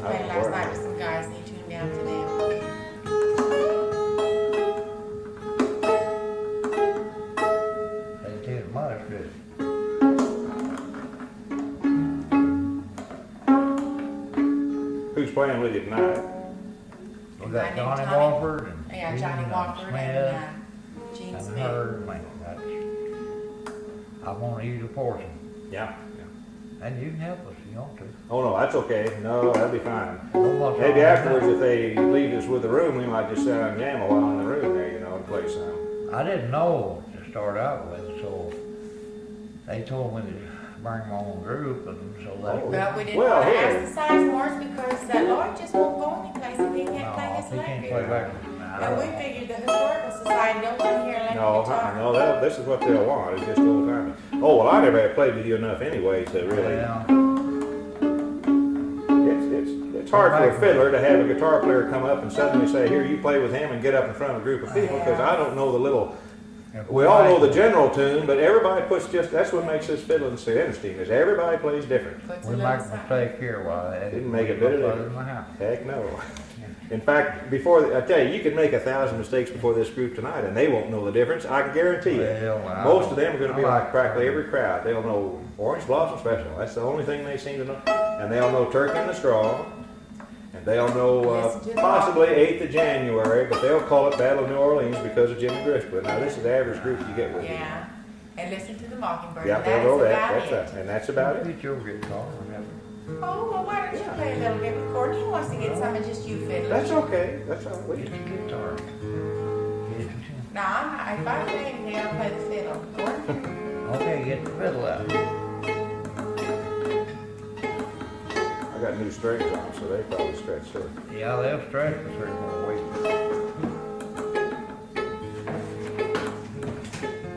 playing last night with some guys and he tuned down to them. They did much good. Who's playing with you tonight? We got named Johnny Tommy. Wofford and Yeah, Gene Johnny Wofford Smith and Gene and Smith. her. Man, I want to use a portion. Yeah. And you can help us if you want to. Oh, no, that's okay. No, that'd be fine. Almost Maybe all afterwards, night. if they leave us with the room, we might just sit down and jam a while in the room there, you know, and play some. I didn't know to start out with, so they told me to bring my own group, and so that. Oh. But we didn't Well, want to here. ask the size more because Lauri just won't go anyplace if he can't play his he can't play electric. backwards. And we figured the historical society don't want to hear electric No, guitar. no, this is what they'll want. It's just old timey. Oh, well, I never had played with you enough anyway to really. Well, It's hard for a fiddler to have a guitar player come up and suddenly say, "Here, you play with him," and get up in front of a group of people, because I don't know the little. We all know the general tune, but everybody puts that's what makes this fiddle and interesting, is everybody plays different. Puts a we little make a something. mistake here while they Didn't make a bit of difference. in my house. Heck no. In fact, I tell you, you could make 1,000 mistakes before this group tonight, and they won't know the difference. I can guarantee you. Well, Most of them are going to be I like like practically it. every crowd. They'll know Orange Blossom Special. That's the only thing they seem to know. And they'll know Turkey in the Straw. And they'll know Listen to the possibly 8th of January, but they'll call it Battle of New Orleans because of Jimmy Driscoll. Now, this is the average group you get with. Yeah. And listen to the Mockingbird. Yeah, and they'll know that. about That's it. and that's about it. Get your guitar. Oh, well, why don't you play a little bit with Courtney? He wants to get some of just you fiddling. That's okay. That's all right. Get the guitar. Get it. No, I'm not. If I play him, I'll play the fiddle. Courtney? Okay, get the fiddle out. I got new strings on, so they probably stretch too. Yeah, they'll stretch for 3 more weeks.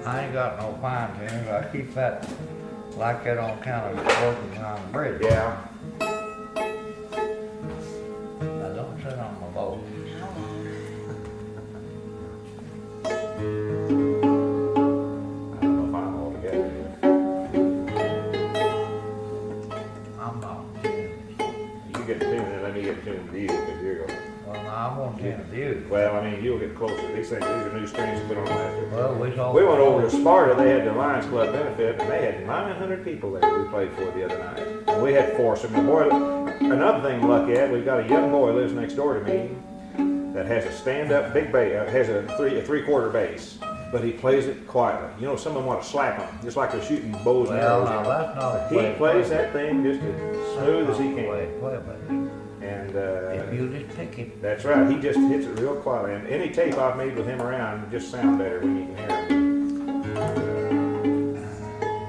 I ain't got no fine tunes. I keep that like that on account of working on the bridge. Yeah. I don't sit on my boat. I don't know if I'm all together here. I'm not. You get the tune, and let me get the tune with you, because you're going. Well, no, I won't tend to you. Well, I mean, you'll get closer. These are new strings to put on last year. Well, we saw. We went over to Sparta. They had the Lions Club benefit, and they had 900 people there. We played for the other night, and we had foursome. The boy, another thing we're lucky at, we've got a young boy lives next door to me that has a stand-up big bass, has a three-quarter bass, but he plays it quietly. You know, someone want to slap him, just like they're shooting bows and Well, arrows. no, that's not a He plays that thing just as smooth as he can, and If you just pick it. that's right. He just hits it real quietly. And any tape I've made with him around just sound better when you can hear him.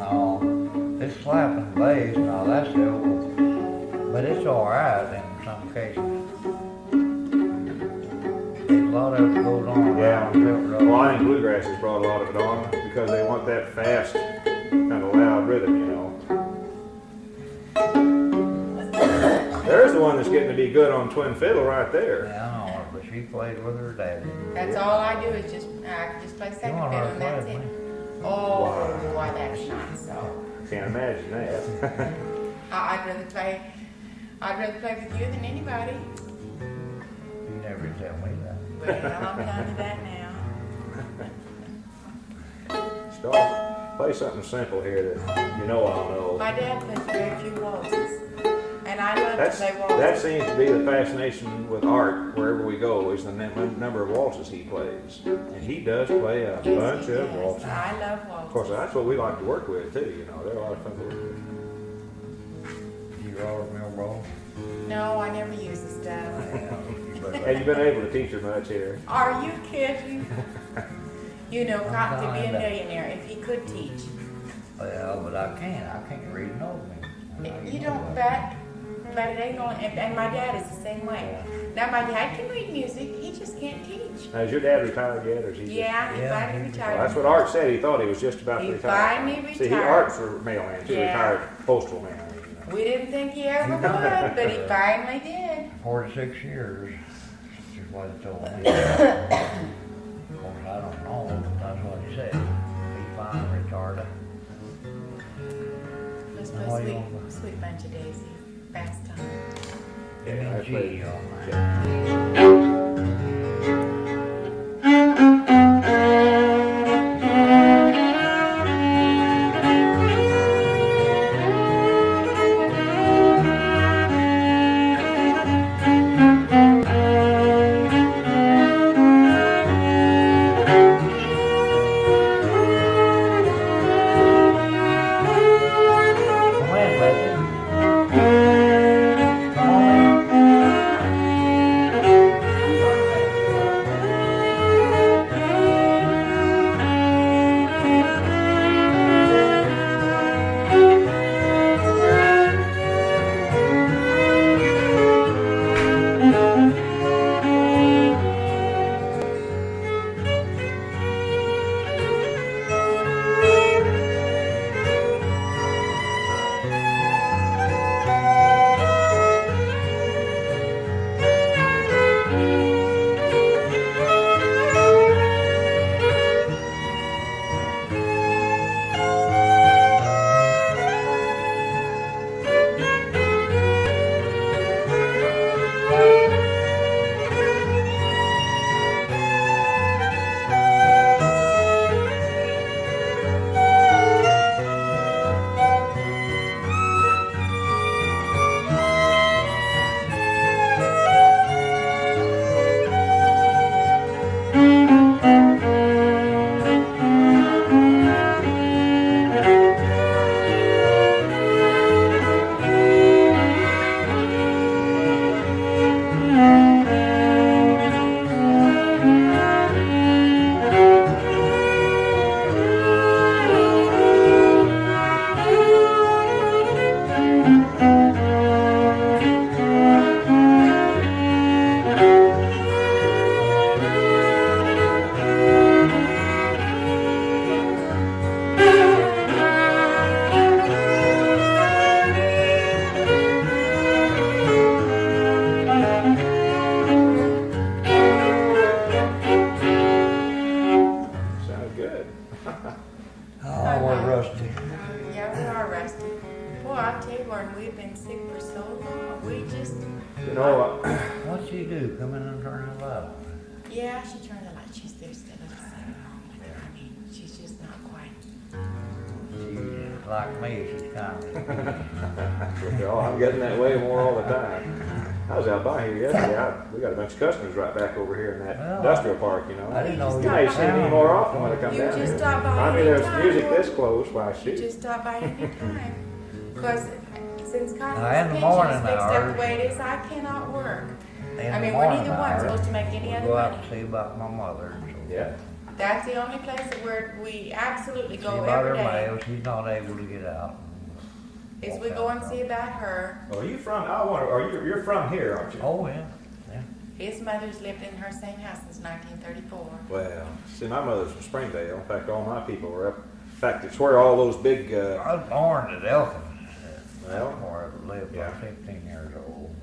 No, this slapping bass, no, that's the old. But it's all right in some cases. A lot of it goes on Yeah. around the road. Well, I think bluegrass has brought a lot of it on because they want that fast, kind of loud rhythm, you know. There's the one that's getting to be good on twin fiddle right there. Yeah, I know, but she played with her daddy. That's all I do is just, I can just play second You want fiddle her and to that's play it. with me? Oh, why that's not so. Can't imagine that. I'd rather play with you than anybody. You never tell me that. Well, I'm done with that now. Start. Play something simple here that you know I'll know. My dad plays very few waltzes. And I love to play That waltzes. seems to be the fascination with Art wherever we go is the number of waltzes he plays. And he does play a bunch Yes, of waltzes. I love Of course, waltzes. that's what we like to work with too, you know. They're a lot of fun to work with. You roll mill roll. No, I never use the stuff. Have you been able to teach her much here? Are you kidding? You know, Cotton could be a millionaire if he could teach. Well, but I can't read no man. You don't bet. But it ain't gonna, and my dad is the same way. Now my dad can read music, he just can't teach. Now, is your dad retired yet, or is he? Yeah, he Yeah, finally he's retired. Well, that's what Art said. He thought he was just about to He retire. finally See, retired. Art's a mailman too, Yeah. retired postal man. You know. We didn't think he ever would, but he finally did. 46 years. Just what he told me. Of course, I don't know, but that's what he said. He finally retired. Let's Now, play you sweet bunch of daisies. Fast time. Yeah, I G played. on that. Yeah. Come in, Betsy. Come on in. Sounded good. Oh, we're rusty. Yeah, we are rusty. Boy, I tell you what, we've been sick for so long. We just, You know, What'd she do? Come in and turn the light on? yeah, she turned the light. She's there still at the same moment. I mean, she's just not quite. She's like me, she's kind of. oh, I'm getting that way more all the time. I was out by here yesterday. We got a bunch of customers right back over here in that Well, industrial park, you know. I didn't know You You may just see me more often when I come You down just here. stop by I mean, any there's time. music this close, why You shoot? just stop by any time. Because since Now, Cotton's in the pension morning is fixed up hours- the way it is, I cannot work. In I the mean, we're morning neither one hours, supposed to make any we other go out money. to see about my mother. So Yeah. That's the only place that we absolutely see go about her every day. mail, she's not able to get out. Is Walk we out go and from- see about her. Oh, you from, you're from here, aren't you? Oh, yeah, yeah. His mother's lived in her same house since 1934. Well, see, my mother's from Springdale. In fact, all my people were up. In fact, it's where all those big, I was born at Elkins. Well, Where I lived, I yeah. was 15 years old.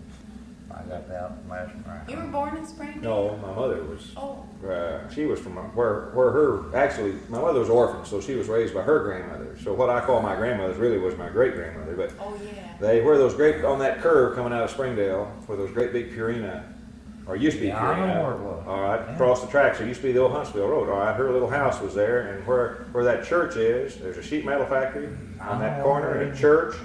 I got out messing around. You were born in Springfield? no, my mother was, Oh, she was from where her, actually, my mother was orphan, so she was raised by her grandmother. So what I call my grandmother's really was my great-grandmother, but oh yeah. where those great, on that curve coming out of Springdale, where those great big Purina, or used to be Yeah, I Purina. know where it was. All right, Yeah. across the tracks, there used to be the old Huntsville Road. All right, her little house was there, and where that church is, there's a sheet metal factory on that corner, and a church,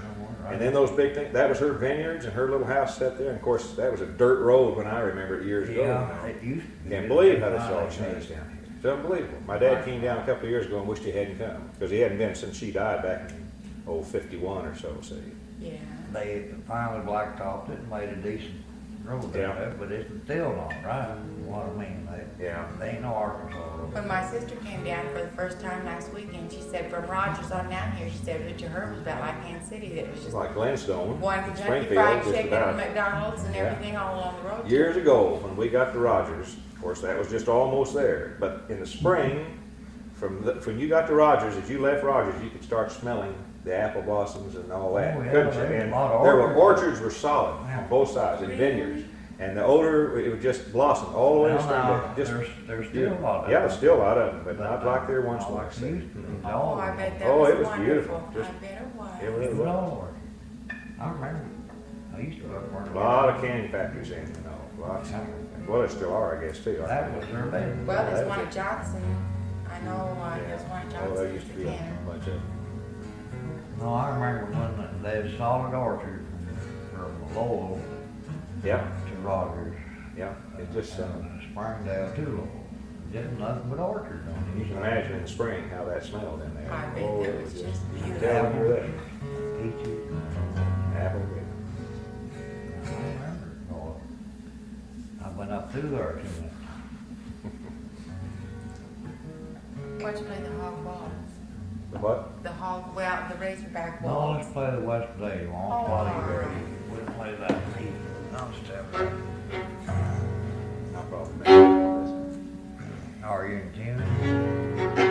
and then those big things, that was her vineyards, and her little house set there, and of course, that was a dirt road when I remember it years ago. Yeah, it used to be. Can't believe how this all changed down here. It's unbelievable. My dad came down a couple of years ago and wished he hadn't come, because he hadn't been since she died back in, 51 or so, see. Yeah. They finally blacktopped it and made a decent road Yeah. out there, but it's still not right. What I mean, Yeah. they ain't no Arkansas road. When my sister came down for the first time last weekend, she said from Rogers on down here, she said what you heard was about like Kansas City, that it was It's just like Glenstone, one Kentucky Springfield, Fried just Chicken, about. McDonald's, and Yeah. everything all along the road. Years ago, when we got to Rogers, of course, that was just almost there. But in the spring, when you got to Rogers, if you left Rogers, you could start smelling the apple blossoms and all that. Oh, yeah, couldn't you? there was And a lot of there were orchards. orchards were solid Yeah. on both sides, and vineyards. And the odor, it would just blossom all the way to Well, Springdale. now, Just there's still a lot of yeah, them. there's still a lot of them, but not like there once Not was. like it used to be. Oh, I bet that Oh, was it was wonderful. beautiful. Just- I bet it was. It really was. Lord, I remember. I used to work for A lot of candy factories in, you know, lots. Well, there still are, I guess, too. That was their bed. Well, there's That's one it. at Johnson. I know there's one at Oh, there Johnson. used to be a bunch of, No, I remember when they had solid orchard from Lowell yeah, to Rogers, yeah, it just, Springdale to Lowell. Just nothing but orchard on you it. can imagine in the spring how that smelled in there. I bet Oh, it was just you can beautiful. tell when you're there. Peaches. Apple, I don't remember. Oh, I went up through there too much. Why'd you play the hog balls? the what? The hog, well, the Razorback No, balls. let's play the Westphalia Waltz. Oh, Play all very. right. We'll play that. I'll step. My problem. Are you in tune?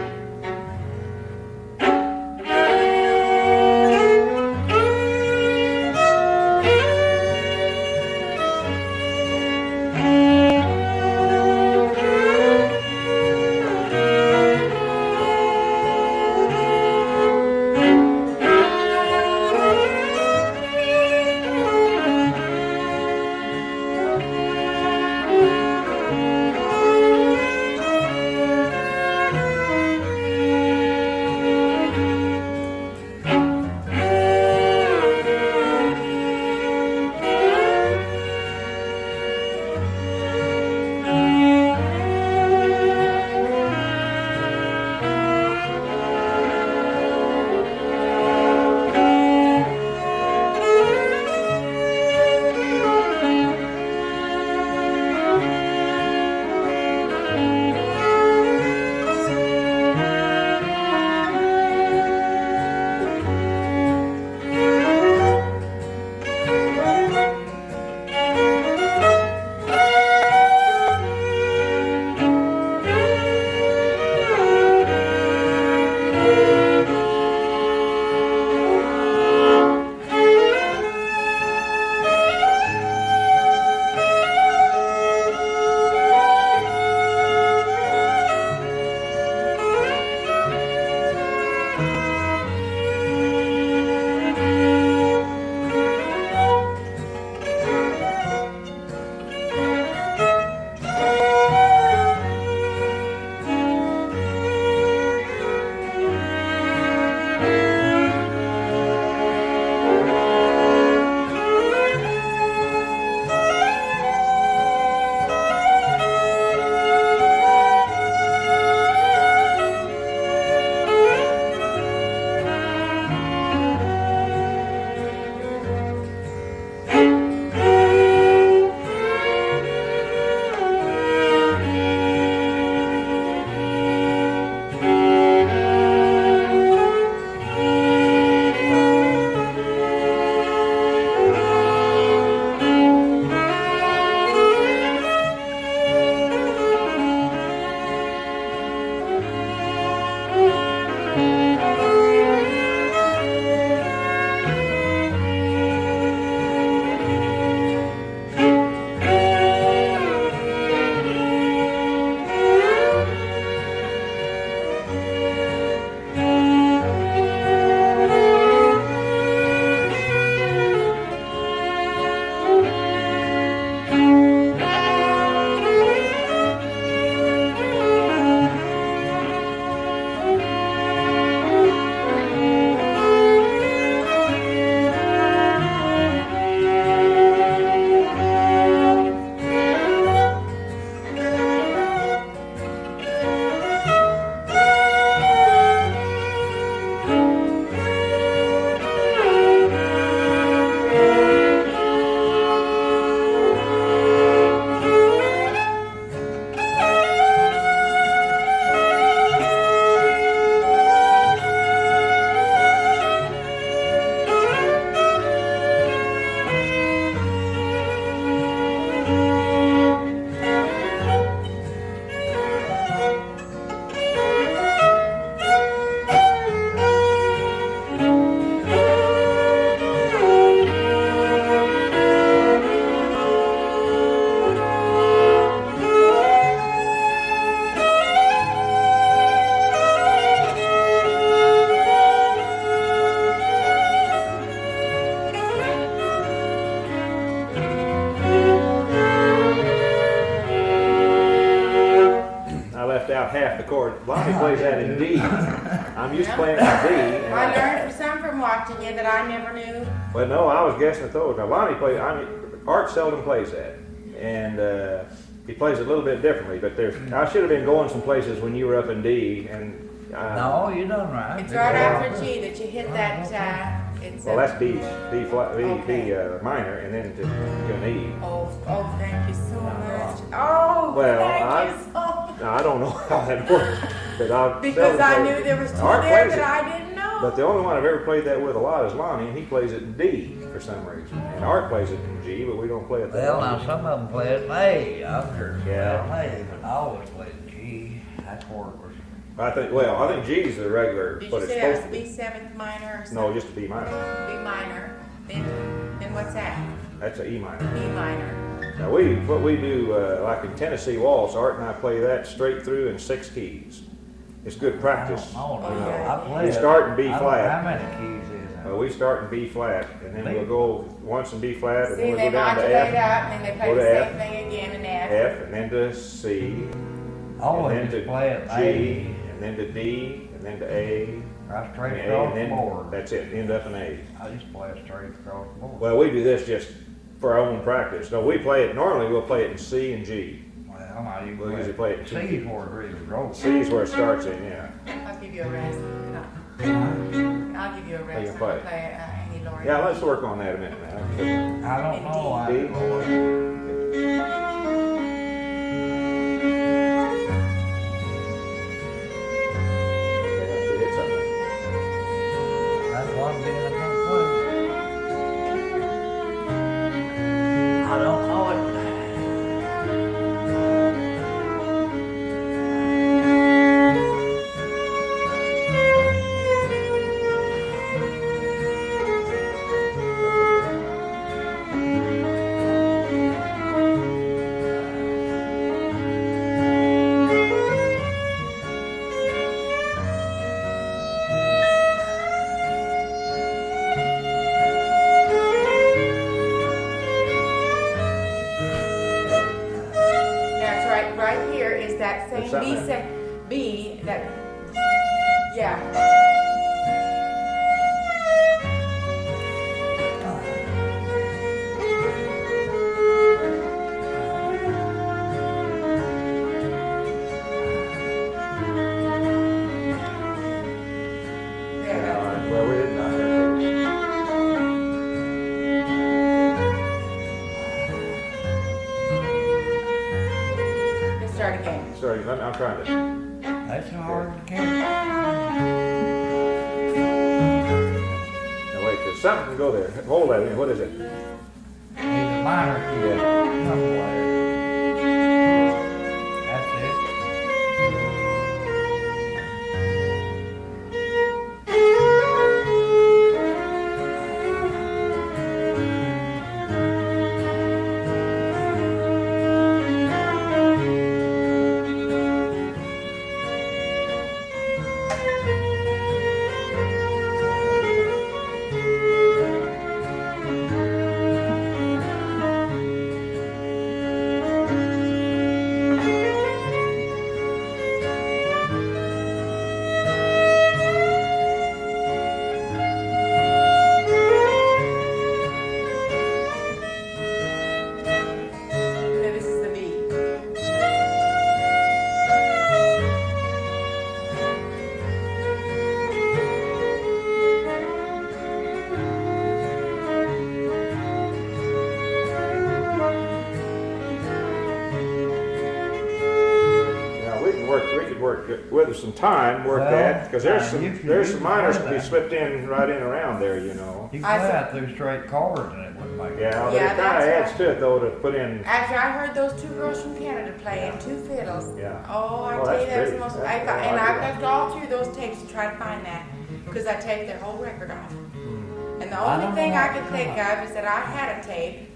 about half the chord. Lonnie plays that in D. I'm used to playing it in D. and I learned some from watching you that I never knew. Well, no, I was guessing at those. Now, Lonnie plays, Art seldom plays that. And he plays it a little bit differently, but I should have been going some places when you were up in D. And No, you done right. It's right after G that you hit that, it's well, a, that's B flat, B Okay. minor, and then to an E. oh, thank you so much. Oh, Well, thank you so much. Now, I don't know how that works, but Because I knew there was two Art there plays that it. I didn't know. But the only one I've ever played that with a lot is Lonnie, and he plays it in D for some reason. And Art plays it in G, but we don't play it that Well, now way. some of them play it in A. I've heard Yeah. play it in A, but I always played in G. That chord was. I think G's the regular, Did but you it's say that was supposed to B seventh minor or something? No, just a B minor. B minor. Then what's that? That's an E minor. E minor. Now what we do, like in Tennessee Waltz, Art and I play that straight through in 6 keys. It's good practice. I don't know. Oh, yeah. I play You it. start in B I don't know flat. how many keys is that? We start in B flat, and then we'll go once in B flat, and See, then we'll they go down to modulate F, up and then they Go play to the F. same thing again in F. F, and then to C, I always and then just to play it in G, and then to D, and then to A, right and straight A, across and the then board. that's it, end up in A. I just play it straight across the board. Well, we do this just for our own practice. No, we play it, normally we'll play it in C and G. Well, now you We'll usually play it in C is where it really rolls. C is where it starts in, yeah. I'll give you a rest. I'll give you a rest. you I'm play gonna it. play any Lauri. Yeah, let's work on that a minute now. I don't know. I D. Hit something. That's one thing I can't play. I don't know it. That's right here is that same There's something B, that, yeah. There, All that's right, well, we didn't know. Let's start again. Sorry, I'm trying to. That's hard to catch. Now wait, there's something to go there. Hold that. What is it? He's a minor key. Somewhere. That's it. No, this is the B. Now we could work with some time, work Well, that, because there's you can- there's you some can minors play can be that. slipped in right in around there, you know. You can I play see. that through straight chords and it wouldn't make it. Yeah, but Yeah, it kind of that's adds right. to it though to put in. After I heard those two girls from Canada playing, two fiddles. Yeah. Oh, I Well, tell you, that's that's the great. most. That's- And I I've like left all through those tapes to try to find that because I taped their whole record off. And the I only don't thing know I how could to think try. of is that I had a tape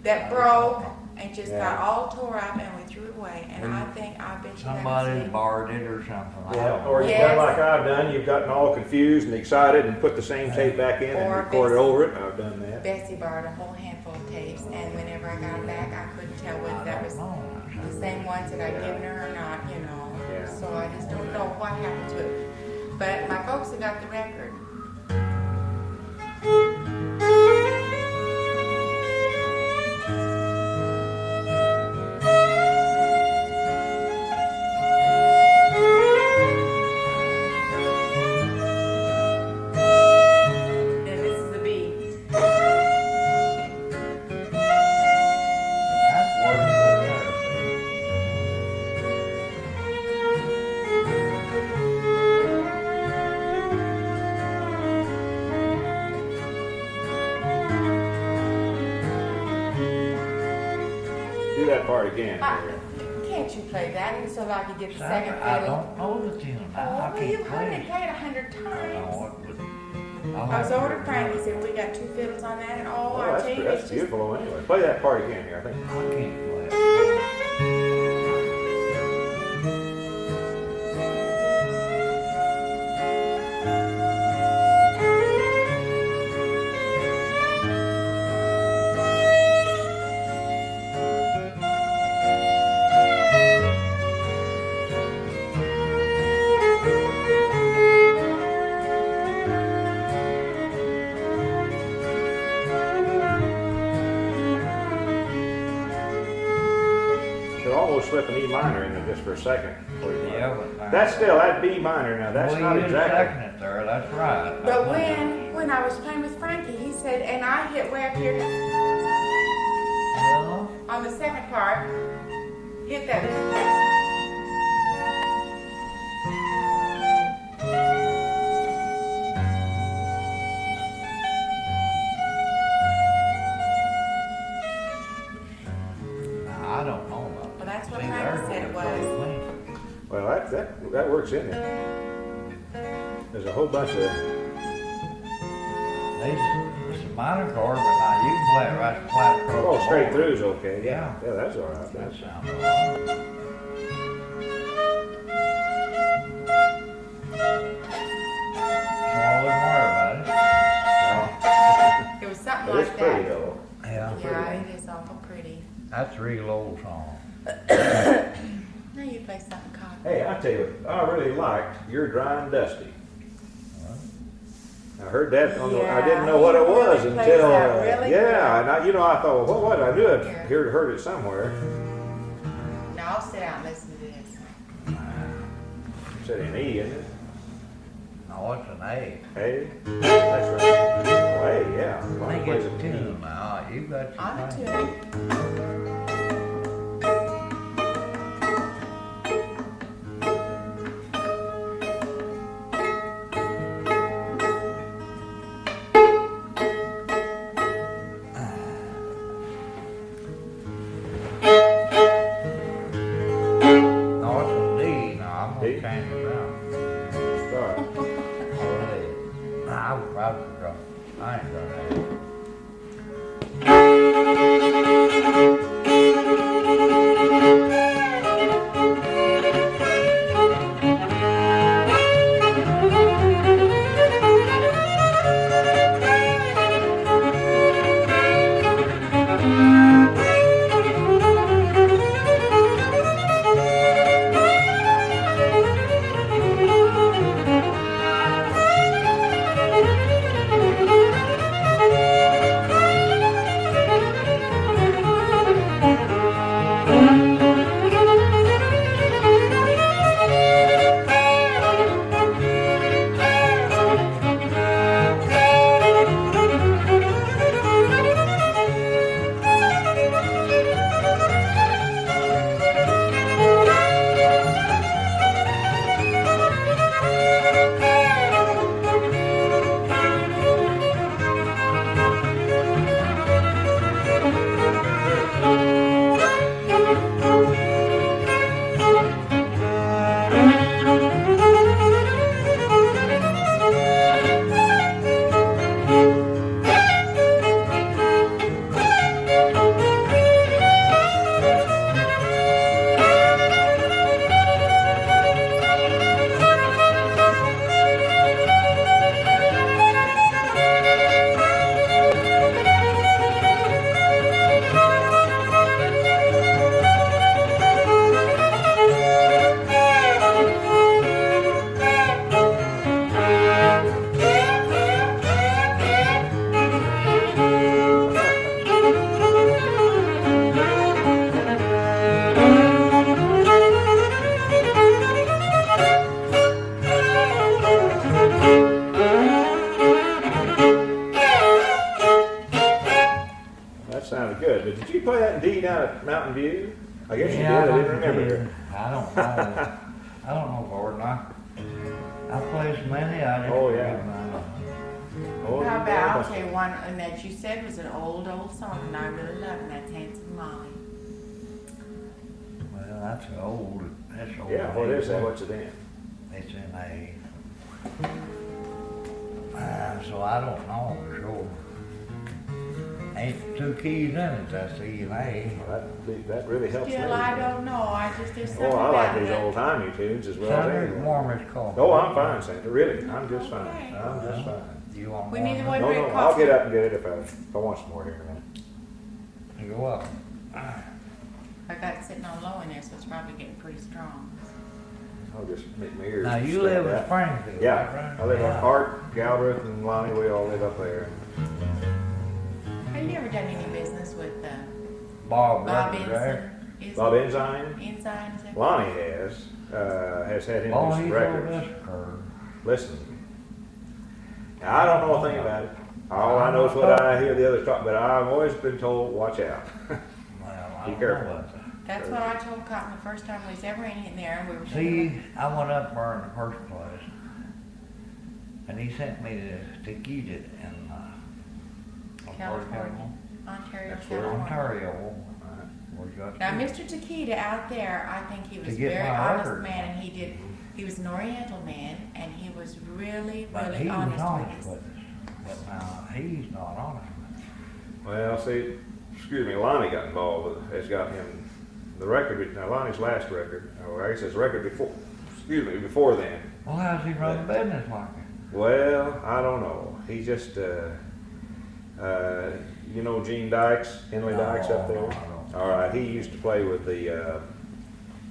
that broke and just got Yeah. all tore up and we threw it away. And I think I bet you Somebody that borrowed it or something. I Yeah, don't know. or you've Yes. done like I've done, you've gotten all confused and excited and put the same tape back in and Or recorded Bessie. over it. I've done that. Bessie borrowed a whole handful of tapes, and whenever I got them back, I couldn't tell whether that was the same ones that I'd given her or not, you know. Yeah. So I just don't know what happened to it. But my folks have got the record. And this is the B. That's worse than there, see. Do that part again. Here. Can't you play that so I could get the second Sandra, I fiddle? don't know the tune. Oh, I well, you've can't heard play it it. played 100 No, times. it would. I was over to Frankie, said we got 2 fiddles on that, and oh, Oh, I tell you, that's it's just. beautiful anyway. Play that part again here, I think. I can't play it. Should almost slip an E minor in there just for a second. Yeah, but That's still, that B minor now, that's well, not you exactly. second it there, that's right. But when I was playing with Frankie, he said, and I hit way up here Well, on the second part, hit that. I don't know about Well, that's what See, Frankie there's said it what was. it's clean. Well, that works in there. There's a whole bunch of, It's a minor chord, but now you can play it right flat across. oh, the straight board. through is okay. Yeah. Yeah, that's all right. That That's, sounds all right. So I wouldn't worry about it. well, It was something but like it's pretty that. though. Yeah. Yeah, it is awful pretty. That's a real old song. Now you play something cocky. Hey, I tell you what, I really liked You're Dry and Dusty. I heard that on the, I didn't know what it was He really plays until, that really yeah, and I thought, well, what was it? I knew I'd Here. heard it somewhere. Now I'll sit down and listen to this. Said an E, isn't it? No, it's an A. A? That's right. Oh, A, yeah. I Well, think plays it's a an E. tune now. You got your I'm a thing. tune. No, it's a D. No, I'm gonna D? change it around. Start. Oh, A. Nah, I'm proud to draw. I ain't done that. play that in D down at Mountain View? I guess you did. Yeah, I didn't remember. did. I don't know. I don't know, Gordon. I play so many. I just Oh, yeah. remember. Oh, How you about, I'll must- tell you one and that you said was an old song, and I really love, and that's Handsome Molly. Well, that's old. That's old. Yeah, what is that? What's it in? It's in A. So I don't know for sure. Ain't two keys in it, that's E and A. Well, that really helps me. Still, I don't know, there's something Oh, I like about these it. old timey tunes as well. as Sandra, anything. warm as coffee. Oh, I'm fine, Sandra. Really, I'm just fine. Okay. I'm just fine. You want We one? need the one- No, no, I'll get up and get it if I want some more here in a minute. Go up. I got it sitting on low in there, so it's probably getting pretty strong. I'll just make my ears. Now, you straight live in out. Springfield, Yeah, right? I live Yeah. on Art, Galbraith, and Lonnie. We all live up there. Have you ever done any business with Bob Bob Records, right? Ensign? Bob Ensign, Ensign, is that? Lonnie has had him do Oh, some he's records. over this curve. Listen, now, I don't know a thing about it. All I know is what I hear the others talk, but I've always been told, watch out. Well, I Be don't careful. know about that. That's what I told Cotton the first time we was ever in there, and we were See, I went up there in the first place, and he sent me to Tequila in California, Ontario, That's where California. Ontario. We got Now, to- Mr. Takeda out there, I think he was To a get very my honest record. man, and he was an Oriental man, and he was really, But really he was honest with honest us. with us. But now, he's not honest with us. Well, see, excuse me, Lonnie got involved with, has got him, the record, now Lonnie's last record, or I guess his record before then. Well, how's he run the business like it? Well, I don't know. He just, you know Gene Dykes, Henley Dykes up there? No, I don't. All right, he used to play with the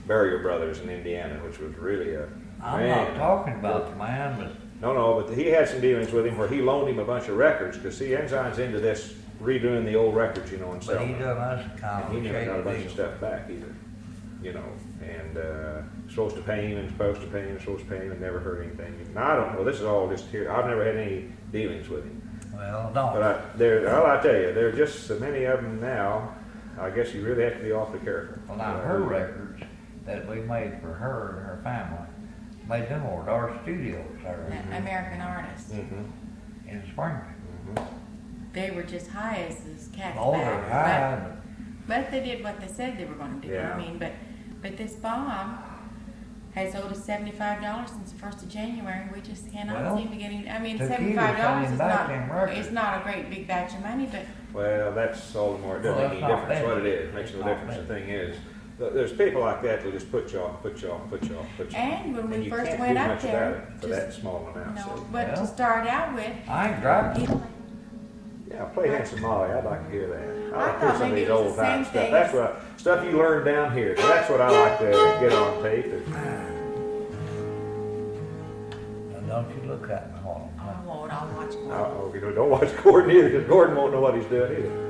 Barrier Brothers in Indiana, which was really a, I'm man. not talking about the man, but No, but he had some dealings with him where he loaned him a bunch of records, because see, Ensign's into this redoing the old records, you know, and but he selling them. done us kind And of he a never got a shady bunch of deal. stuff back either, you know, and supposed to pay him and supposed to pay him and supposed to pay him and never heard anything. Now, I don't know, this is all just here, I've never had any dealings with him. Well, But don't. I tell you, there are just so many of them now, I guess you really have to be awfully careful. Well, now, her records that we made for her and her family, made them over at our studios there American artists. Mm-hmm. in Springfield. They were just high as this cat's Oh, they're back. high, But they did what they said they were going to do. Yeah. I mean, but this bomb has owed us $75 since the 1st of January. We just cannot Well, seem to get any. I mean, Tequila $75 sending is back them records. it's not a great big batch of money, but Well, that's all the more, it doesn't Well, make any that's not difference bad. what it is, it makes no Not difference. The bad. thing is, there's people like that that'll just put you off, put you off, put you off, put you off. And when we you first can't went do up much there, about it for just- that small amount, no. so. But to Well. start out with, I ain't driving. you- Yeah, play Handsome Molly, I'd like to hear that. I I like to hear thought some of maybe these it was old the time same stuff, thing that's as- what, stuff you learn down here, that's what I like to get on tape. Now, don't you look at me, hold I on. won't. I'll watch more. You know, don't watch Gordon either, because Gordon won't know what he's doing either.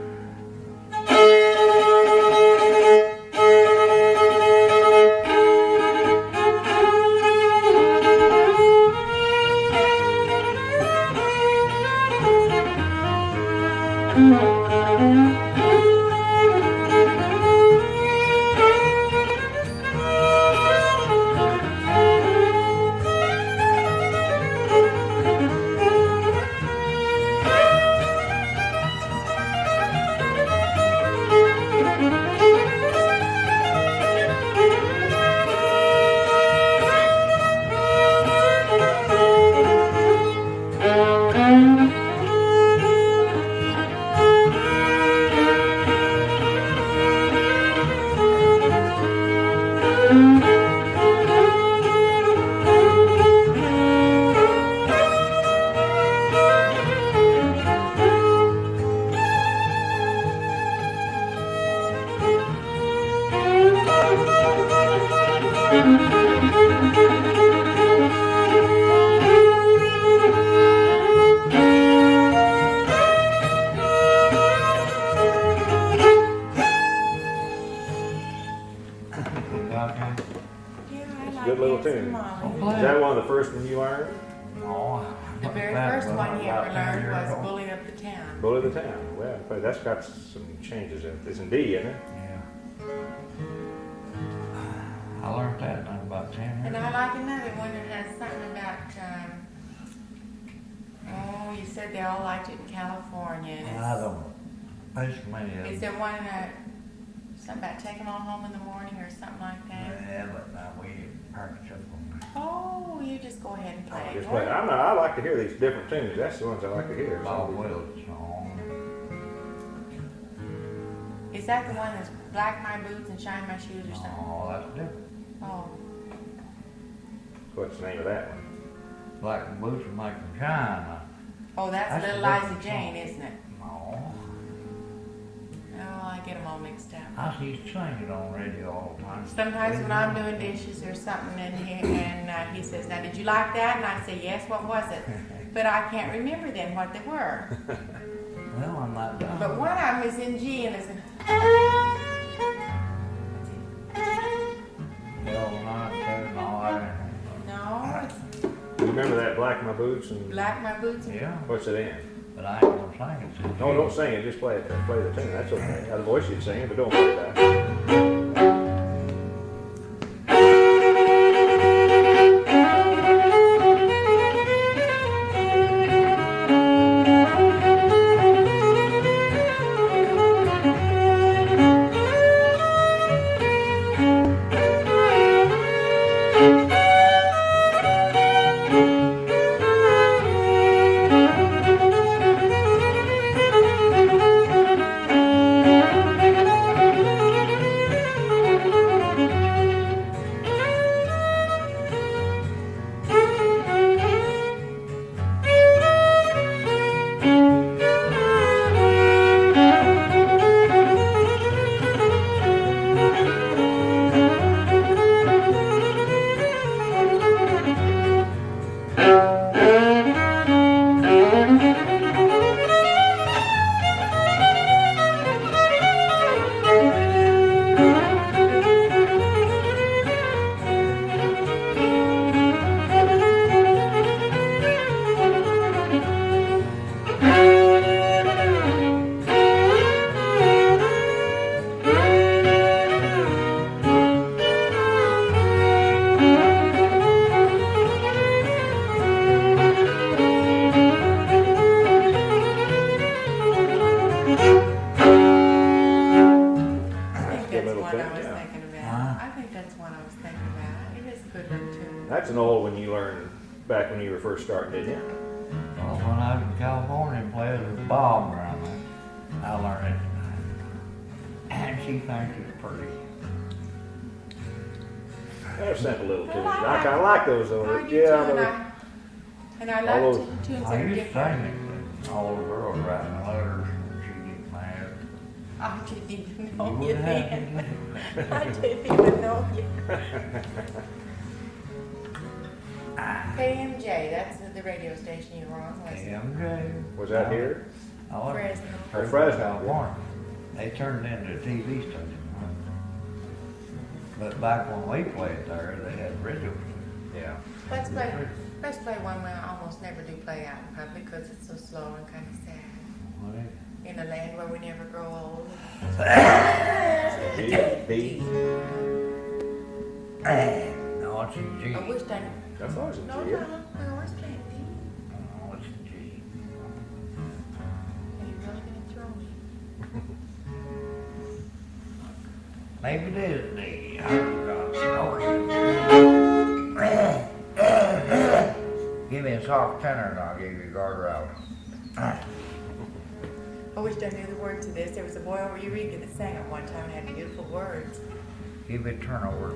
Yeah, I It's a like good little Handsome tune. Molly. Is that one of the first ones you learned? Oh, The very first one he ever learned was Bully of the Town. Bully of the Town. Well, that's got some changes in it. It's in D, isn't it? Yeah. I learned that in about 10 years. And I like another one that has something about, you said they all liked it in California. And I don't. There's many of them. is there one something about taking all home in the morning or something like that? Yeah, but now we practice up on Oh, you just go ahead and play it. Just play. I like to hear these different tunes. That's the ones I like to hear. Bob Wills song. Is that the one that's Black My Boots and Shine My Shoes or something? Oh, that's different. Oh, What's the name of that one? Black boots will make them shine. oh, that's That's Little a Liza different Jane, song. isn't it? No. Oh, I get them all mixed up. I used to sing it on radio all the time. Sometimes when I'm doing dishes or something and he says, now did you like that? And I say, yes, what was it? But I can't remember then what they were. Well, I'm not done. But one of them is in G and it's in... Hell, not there, no, I No, it's You remember that Black My Boots and Black My Boots and... yeah, what's it in? but I ain't gonna sing it. No, don't sing it. Just play it. Play the tune. That's okay. Otherwise you'd sing it, but don't worry about it. That's an old one you learned back when you were first starting, didn't you? Well, when I was in California and played with Bob around there, I learned it. And she thinks it's pretty. They're simple little tunes. Well, I I kind of like those I though. do too, Yeah, and I all love those- tunes I that are used to different. sing it, but all the girls writing letters and she get mad. I didn't even You know you wouldn't have then. to. I didn't even know you. KMJ, that's the radio station you were on, wasn't it? MJ. was that here? I was Fresno. Oh, Fresno, California. They turned it into a TV station. But back when we played there, they had radio. Yeah. Let's play one we almost never do play out in public because it's so slow and kind of sad. In a land where we never grow old. D. No, it's in G. I wish I... I thought it was in No, G. no, we always play D. No, it's in G. Are you really gonna throw me? Maybe it is D. I forgot. Give me a soft tenor and I'll give you a guardrail. I wish I knew the words to this. There was a boy over Eureka that sang it one time and had beautiful words. Give it turnover.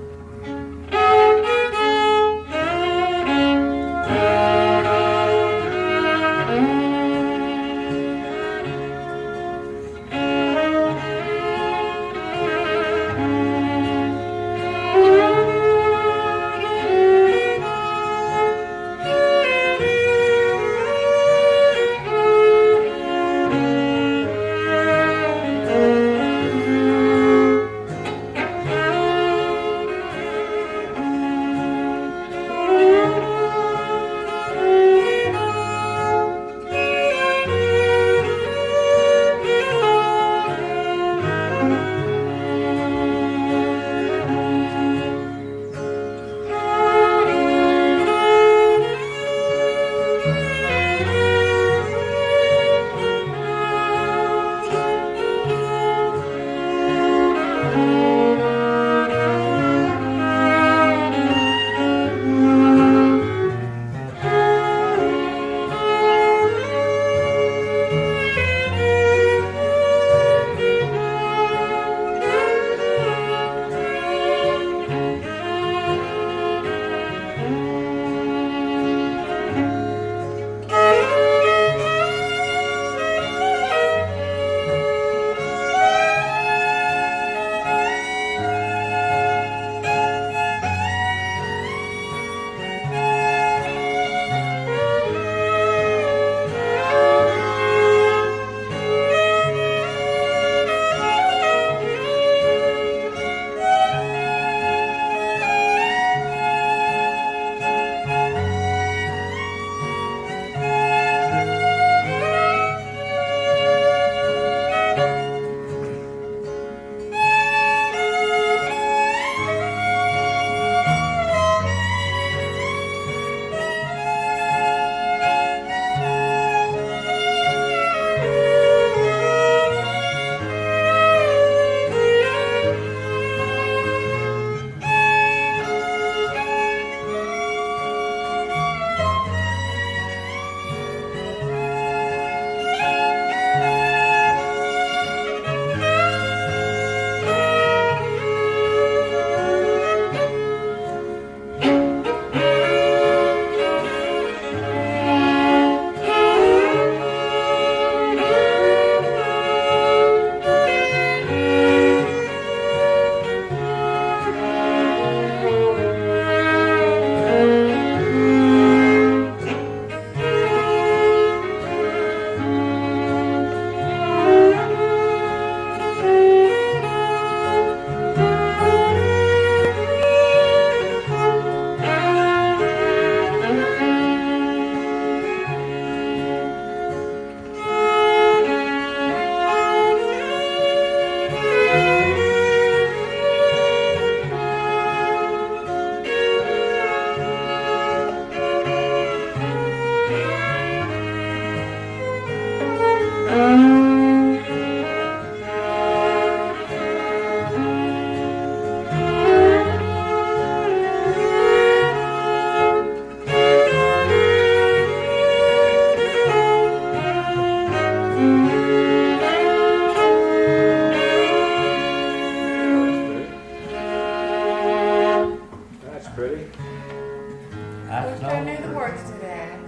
I knew the words to that.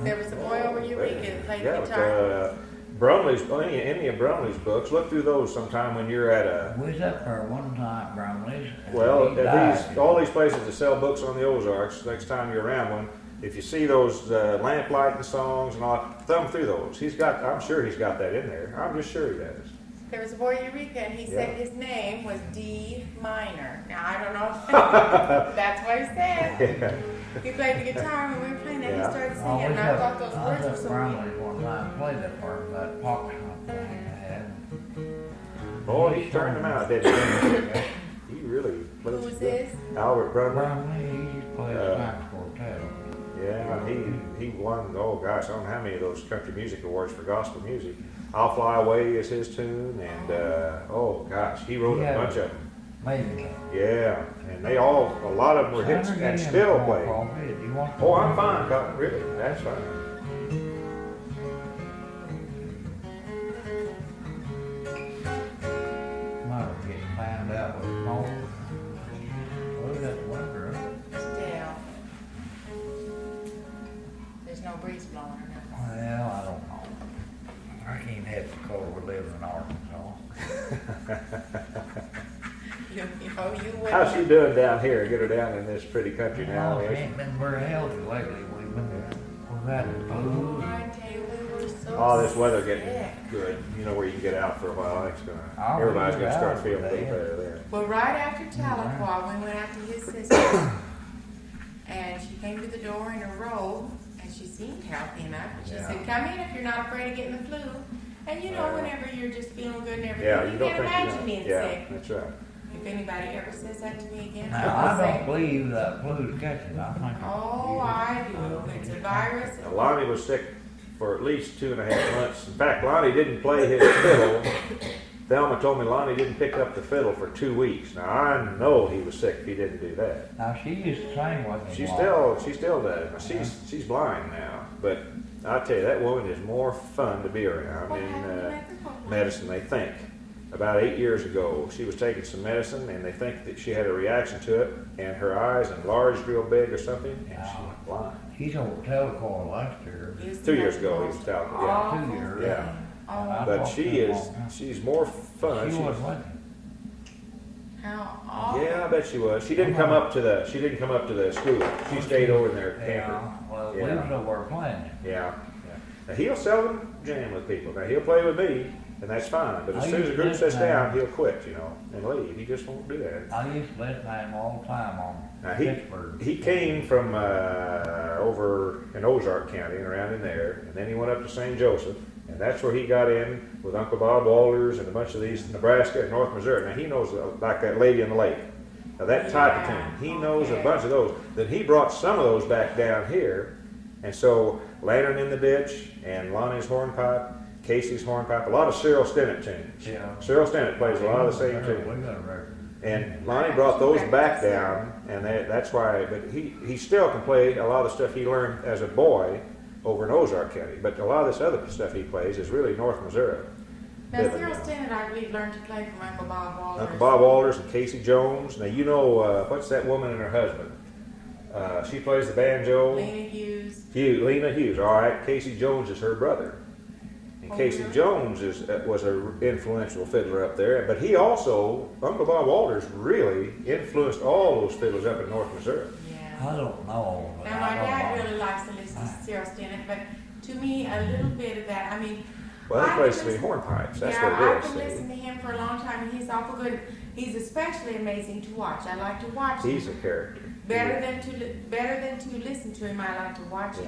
There was a boy over Eureka that played Yeah, guitar. Brumley's, any of Brumley's books, look through those sometime when you're at a, We was up there one time, Brumley's. well, He at died. these, all these places that sell books on the Ozarks, next time you're around one, if you see those lamplighting songs and all, thumb through those. I'm sure he's got that in there. I'm just sure he does. There was a boy Eureka, and he said Yeah. his name was D minor. Now I don't know if that's what he said. He played the guitar when we were playing that. Yeah. He started Oh, singing, and I thought those words were I was so at weird. Brumley's one time, played that part of that pop shop thing they had. Boy, he turned them out, didn't he? He really Who plays. was this? Albert Brumley. Brumley, he played sax quartet. Yeah, he won, oh gosh, I don't know how many of those country music awards for gospel music. I'll Fly Away is his tune, and oh gosh, he wrote a Yeah. bunch of them. Maybe. Yeah, and a lot of them were hits Sandra, and get him still a play. coffee. Do you want Oh, I'm coffee? fine, Cotton, really, that's fine. Might have get found out with mold. Well, that's the winter. Still. There's no breeze blowing or nothing. Well, I don't know. I can't have the cold we live in Arkansas. You wouldn't. How's she doing down here? Get her down in this pretty country now. No, she yes? ain't been very healthy lately. We've had the Oh, blues. I tell you, we were so Oh, this weather getting sick. good. You know where you can get out for a while. It's Oh, gonna, everybody's we gonna got start out feeling a little today. better there. Well, right after Tahlequah, we went out to his sister, and she came to the door in her robe, and she seemed healthy enough. And she Yeah. said, "Come in if you're not afraid of getting the flu." And you know, Yeah. whenever you're just feeling good and everything, Yeah, you you don't can't think you're imagine gonna, being yeah, sick. that's right. If anybody ever says that to me again, Now, I'll I don't say, believe that flu's catching. I think. "Oh, I do. It's a virus." Now, Lonnie was sick for at least 2.5 months. In fact, Lonnie didn't play his fiddle. Thelma told me Lonnie didn't pick up the fiddle for 2 weeks. Now, I know he was sick if he didn't do that. Now, she used to sing with me. She a lot. still does. Now, she's blind now, but I tell you, that woman is more fun to be around What in happened to Mexico? medicine. They think about 8 years ago, she was taking some medicine, and they think that she had a reaction to it, and her eyes enlarged real big or something, and she went blind. He's over Telcor last year. He was the 2 years most ago, he was talking. Yeah, awful 2 years. Yeah. thing. I Oh, but talked she to him is. long time. She's more fun. She She's- was with me. how awful. Yeah, I bet she was. She didn't come up to the. She didn't come up to the school. She stayed over in their camper. Yeah, well, we Yeah. was over playing. Yeah. Now he'll seldom jam with people. Now he'll play with me, and that's fine. But as soon as the group sits down, he'll quit, you know, and leave. He just won't do that. I used to listen to him all the time on Now Pittsburgh. he came from over in Ozark County and around in there, and then he went up to St. Joseph, and that's where he got in with Uncle Bob Walters and a bunch of these Nebraska and North Missouri. Now he knows like that Lady in the Lake. Now that type of tune, he knows a bunch of those. Then he brought some of those back down here, and so Lantern in the Ditch and Lonnie's Hornpipe, Casey's Hornpipe, a lot of Cyril Stennett tunes. Yeah. Cyril Stennett plays a lot of the same We tunes. got a record. And Lonnie brought those back down, and that's why. But he still can play a lot of the stuff he learned as a boy over in Ozark County. But a lot of this other stuff he plays is really North Missouri. Now, Devin, Cyril you know. Stennett, I believe, learned to play from Uncle Bob Walters. Uncle Bob Walters and Casey Jones. Now you know what's that woman and her husband? She plays the banjo. Lena Hughes. Lena Hughes. All right. Casey Jones is her brother. And Oh, Casey really? Jones was an influential fiddler up there. But he also, Uncle Bob Walters, really influenced all those fiddlers up in North Missouri. Yeah. I don't know. but Now, my I know dad about really likes to listen to Cyril Stennett, but to me, a little bit of that, I mean, Well, he I plays could the listen- hornpipes. That's yeah, what I've it been is. listening to him for a long time, and he's awful good. He's especially amazing to watch. I like to watch him. He's a character. Better than to listen to him. I like to watch him.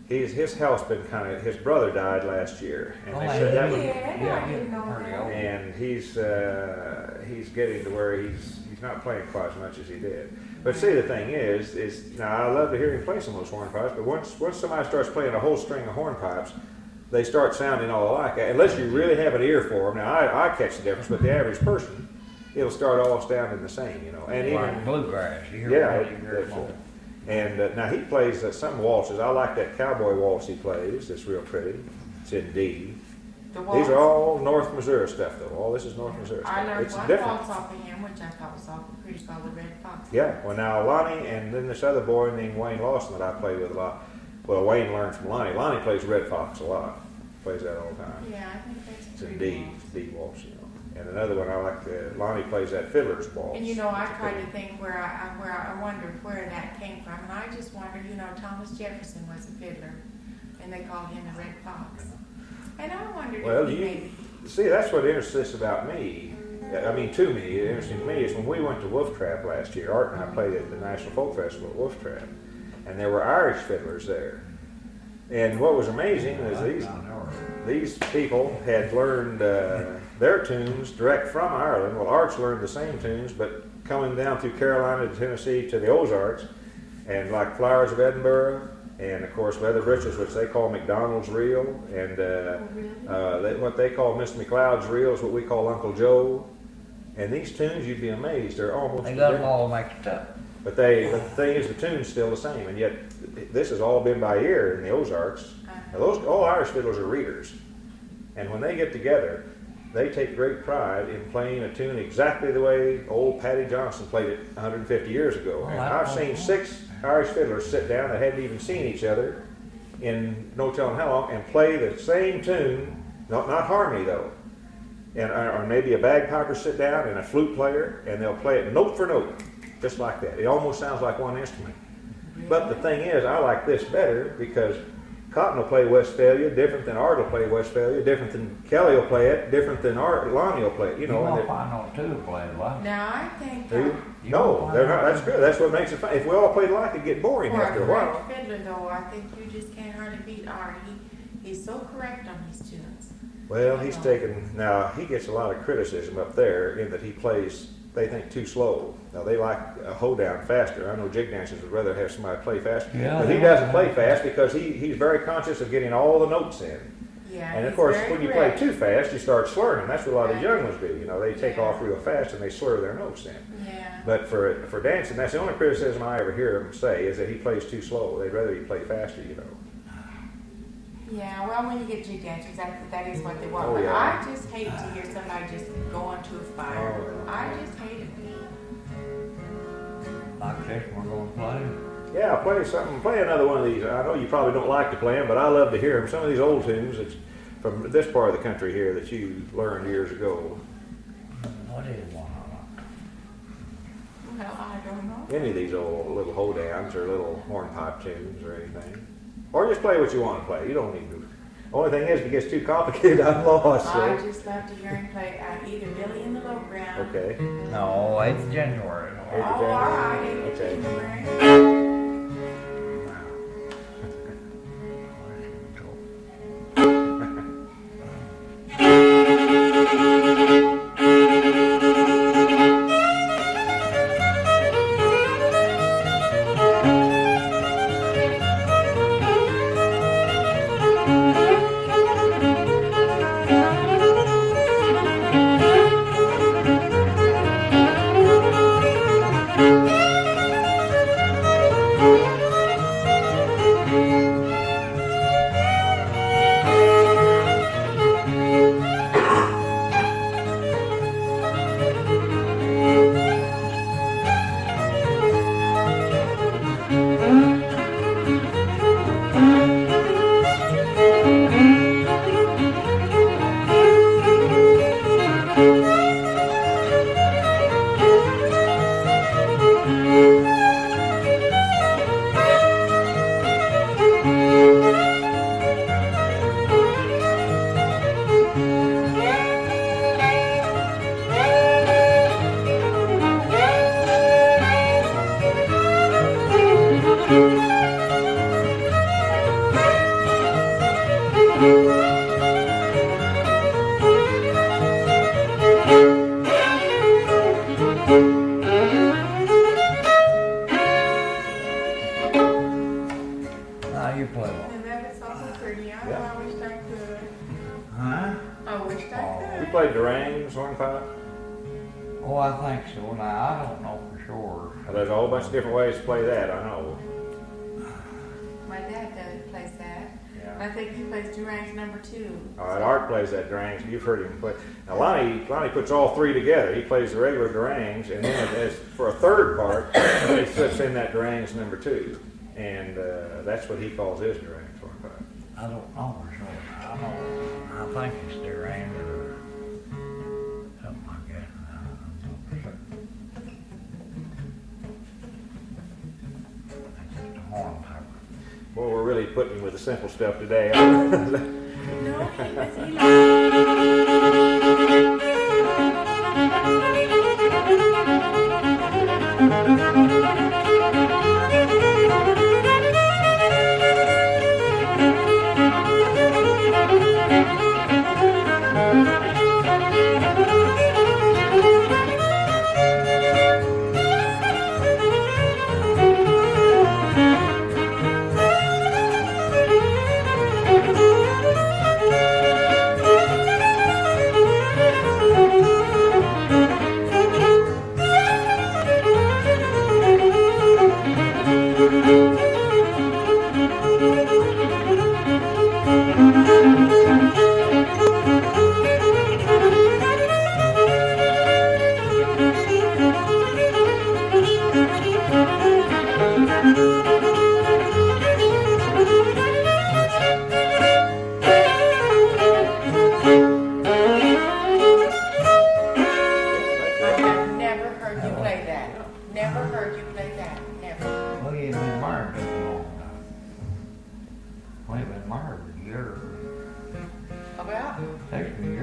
Yeah. His health's been kind of. His brother died last year, and they Oh, said that was. Yeah, I didn't know pretty that. old. And he's getting to where he's not playing quite as much as he did. But see, the thing is now I love to hear him play some of those hornpipes. But once somebody starts playing a whole string of hornpipes, they start sounding all alike. Unless you really have an ear for them. Now I catch the difference, but the average person, it'll start all sounding the same, you know. And Like even bluegrass. You hear yeah, it, you hear it that's more. it. And now he plays some waltzes. I like that cowboy waltz he plays. It's real pretty. It's in D. The waltz. These are all North Missouri stuff though. All this is North Missouri I stuff. learned It's one different. waltz off of him, which I thought was awful pretty, called the Red Fox. Yeah, well now Lonnie and then this other boy named Wayne Lawson that I played with a lot. Well, Wayne learned from Lonnie. Lonnie plays Red Fox a lot. Plays that all the time. Yeah, I think that's It's a in pretty D, waltz. D waltz, you know. And another one I like, Lonnie plays that Fiddler's Waltz. And you know, I tried to think where I wondered where that came from, and I just wondered, you know, Thomas Jefferson was a fiddler, and they called him the Red Fox. And I wondered Well, if he you maybe. see, that's what interests us about me. I mean, to me, it interesting to me is when we went to Wolf Trap last year. Art and I played at the National Folk Festival at Wolf Trap, and there were Irish fiddlers there. And what was amazing is these people had learned their tunes direct from Ireland. Well, Art's learned the same tunes, but coming down through Carolina to Tennessee to the Ozarks, and like Flowers of Edinburgh, and of course Leather Breeches, which they call McDonald's Reel, and what they call Mr. McLeod's Reel is what we call Uncle Joe. And these tunes, you'd be amazed, they're almost They got them identical. all mixed up. But the thing is, the tune's still the same, and yet this has all been by ear in the Ozarks. Now, all Irish fiddlers are readers, and when they get together, they take great pride in playing a tune exactly the way old Paddy Johnson played it 150 years ago. And I've seen 6 Irish fiddlers sit down that hadn't even seen each other in no telling how long and play the same tune, not harmony though. And or maybe a bagpiper sit down and a flute player, and they'll play it note for note, just like that. It almost sounds like one instrument. But the thing is, I like this better because Cotton will play Westphalia different than Art will play Westphalia, different than Kelly will play it, different than Lonnie will play it. You You know, won't and find no two play like. Now I think Who? You No, won't they're find not. That's good. That's what makes it fun. If we all played alike, it'd get boring for after a a while. correct fiddler, though, I think you just can't hardly beat Art. He's so correct on his tunes. Well, he's taken, now, he gets a lot of criticism up there in that he plays, they think, too slow. Now, they like a hoedown faster. I know jig dancers would rather have somebody play faster. Yeah, But he they doesn't want play that. fast because he's very conscious of getting all the notes in. Yeah, And of he's course, very when you correct. play too fast, you start slurring. That's what a lot of Right. young ones do. You know, they take Yeah. off real fast and they slur their notes in. Yeah. But for dancing, that's the only criticism I ever hear him say is that he plays too slow. They'd rather he play faster, you know. Yeah, well, when you get jig dancers, that is what they want. Oh, But yeah. I just hate to hear somebody just go into a fire. Oh, yeah. I just hate it. Like this, we're gonna play. Yeah, play another one of these. I know you probably don't like to play them, but I love to hear them. Some of these old tunes that's from this part of the country here that you learned years ago. What is one of them? Well, I don't know. Any of these old little hoedowns or little hornpipe tunes or anything. Or just play what you want to play. You don't need to. Only thing is, if it gets too complicated, I'm lost. I So. just love to hear him play either Billy in the Low Ground. Okay. No, 8th of January. Oh, all right, it's Okay. January. Now you play one. And that is awful pretty. Yeah. I wish I could. Huh? I wish I You could. played Durangs, hornpipe? Oh, I think so. Now, I don't know for sure. Well, there's a whole bunch of different ways to play that, I know. My dad plays that. Yeah. I think he plays Durang's number 2. All right, Art plays that Durangs. You've heard him play. Now, Lonnie puts all 3 together. He plays the regular Durangs, and then as for a third part, he slips in that Durangs number 2. And that's what he calls his Durangs hornpipe. I don't know for sure. I think it's Durang or something like that. I don't know for certain. That's just a hornpipe. Well, we're really putting with the simple stuff today. No, he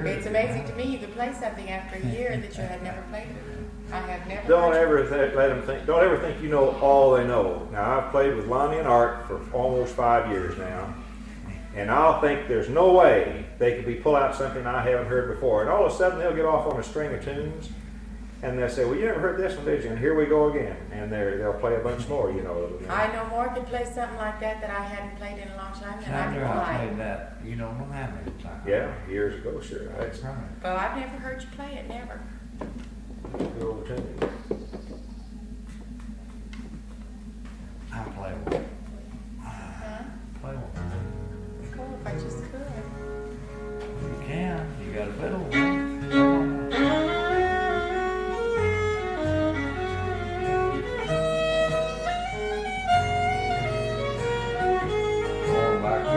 It's amazing to me you could play something after a year that you had never played before. I have never. Don't ever let them think. Don't ever think you know all they know. Now I've played with Lonnie and Art for almost 5 years now, and I'll think there's no way they could pull out something I haven't heard before, and all of a sudden they'll get off on a string of tunes, and they'll say, "Well, you never heard this one, did you?" And here we go again, and they'll play a bunch more. You know. I know more could play something like that I hadn't played in a long time than I Sandra, can I play. played that, you don't know how many times. Yeah, years ago, sure. That's right. Well, I've never heard you play it, never. Good old tune. I play one. Huh? Play one. Cool, if I just could. You can. You got a fiddle. Going back to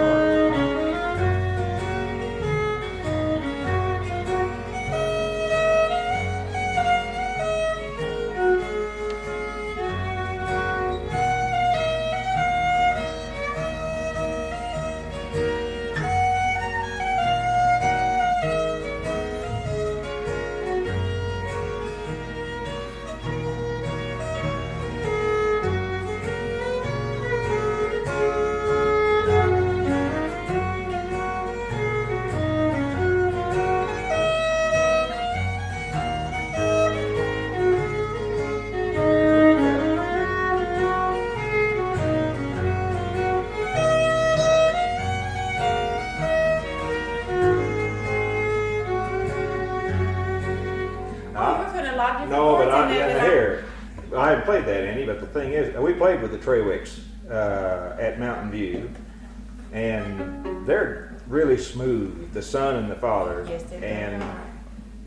No, but I haven't played that any. But the thing is, we played with the Treywicks at Mountain View, and they're really smooth. The son and the father. Yes, they and are.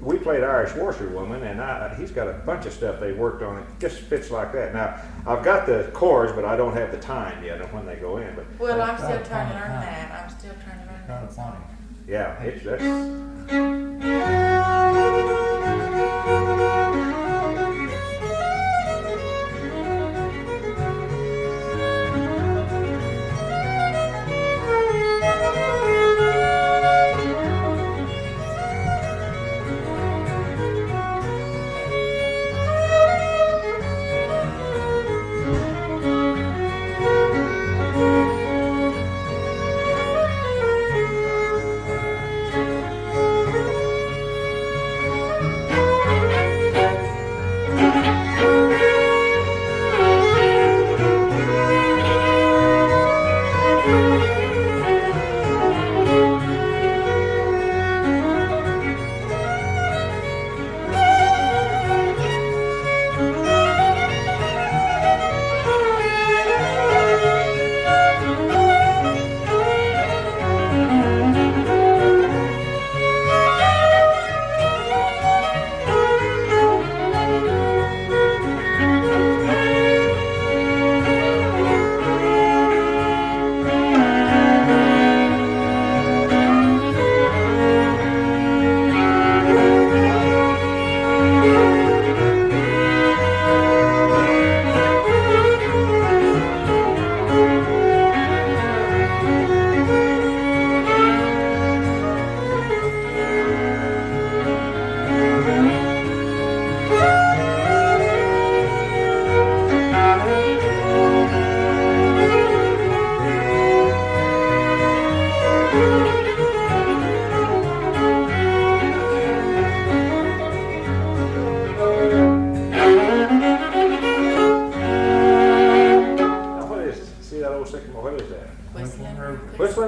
we played Irish Washerwoman, and he's got a bunch of stuff they worked on. It just fits like that. Now I've got the chords, but I don't have the time yet of when they go in. But Well, I'm That's still not trying to funny, learn huh? that. I'm still trying to learn kind that. of funny. yeah, that's.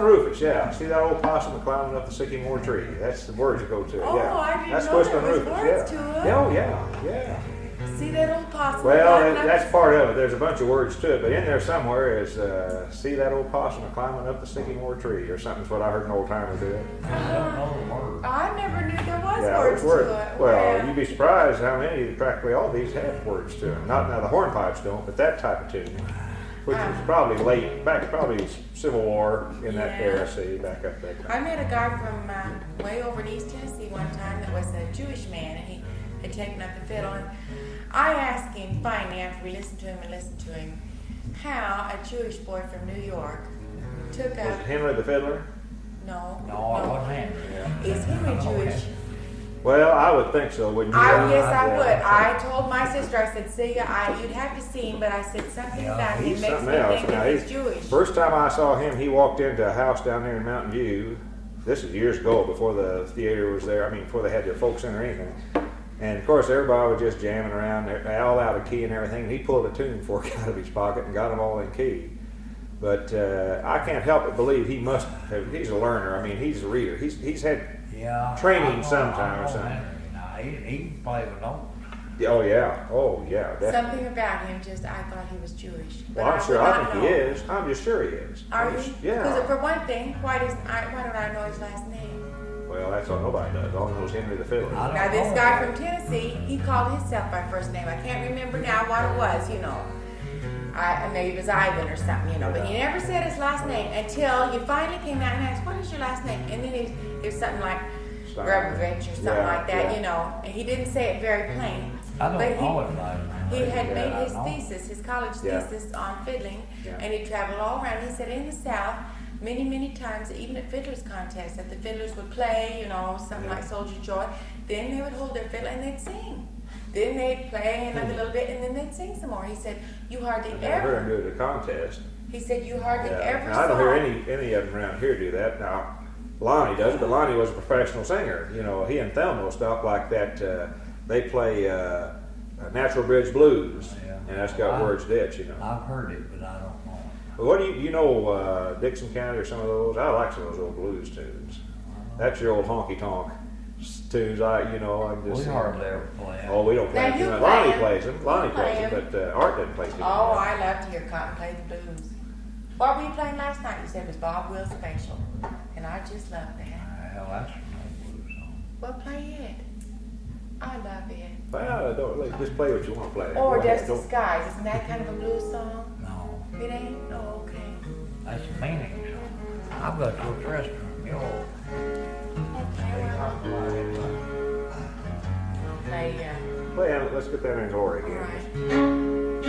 Rufus, yeah. See that old possum climbing up the sycamore tree? That's the words that go to it, Oh, yeah. I didn't That's know Twist there on was Rufus, words yeah. to it. Oh, yeah, yeah. See that old possum? Well, climbing up that's part of it. There's a bunch of words to it, but in there somewhere is, see that old possum climbing up the sycamore tree, or something's what I heard an old timer do. I never knew there was Yeah, words it's word. to it. Well, you'd be surprised how many, practically all these have words to them. Not now the hornpipes don't, but that type of tune, which was probably late, back probably Civil War in that Yeah. era, see, back up that I time. met a guy from way over in East Tennessee one time that was a Jewish man, and he had taken up the fiddle. And I asked him finally, after we listened to him, how a Jewish boy from New York took Was up. it Henry the Fiddler? No. No, it wasn't Henry. Yeah. Is Henry Jewish? Well, I would think so, wouldn't you? Yes, I Yeah. would. I told my sister, I said, see, you'd have to see him, but I said something Yeah, about him He's makes something me else. think Now, that he's Jewish. First time I saw him, he walked into a house down there in Mountain View. This is years ago, before the theater was there. I mean, before they had their folk center or anything. And of course, everybody was just jamming around, all out of key and everything. And he pulled a tune fork out of his pocket and got them all in key. But I can't help but believe he must have. He's a learner. I mean, he's a reader. He's had. Yeah. Training I know- sometime I or know something. Henry. Now, he can play with notes. Oh yeah, definitely. Something about him just, I thought he was Jewish. But Well, I'm sure. would I not think he know. is. I'm just sure he is. Are I'm you? just- Yeah. Because for one thing, why don't I know his last name? Well, that's all nobody does. All knows Henry the Fiddler. I don't Now, this know. guy from Tennessee, he called himself by first name. I can't remember now what it was, maybe it was Ivan or something, but he never said his last name until you finally came out and asked, what is your last name? And then it was something like Grebovich or something Yeah, like that, yeah. and he didn't say it very plain. I don't But know his last name. He had Yeah, made I his know. thesis, his college Yeah. thesis on fiddling, Yeah. and he traveled all around. He said in the South, many, many times, even at fiddlers' contests, that the fiddlers would play, something like Soldier Joy, then they would hold their fiddle and they'd sing. Then they'd play another little bit and then they'd sing some more. He said, you hardly I never heard him ever, do it at a contest. he said, you hardly Yeah. ever Now, I don't saw. hear any of them around here do that. Now, Lonnie does it, but Lonnie was a professional singer. He and Thelma stuff like that. They play Natural Bridge Blues, Yeah. and that's got words to it. I've heard it, but I don't know. But what do you know Dixon County or some of those? I like some of those old blues tunes. That's your old honky tonk tunes. I'm just. We hardly ever play it. Oh, we don't play Now, you them. play Lonnie 'em. plays them. Lonnie You play plays them, 'em. but Art doesn't play them. Oh, I love to hear Cotton play the blues. What were you playing last night? You said it was Bob Wills Special, and I just love that. Hell, that's no blues song. Well, play it. I love it. Well, just play what you want to play. Or Go ahead, Dusty don't- Skies, isn't that kind of a blues song? No, It ain't? Oh, okay. that's a meaning song. I've got to go to the restroom. Yo. Let's get that in Lauri All again. right.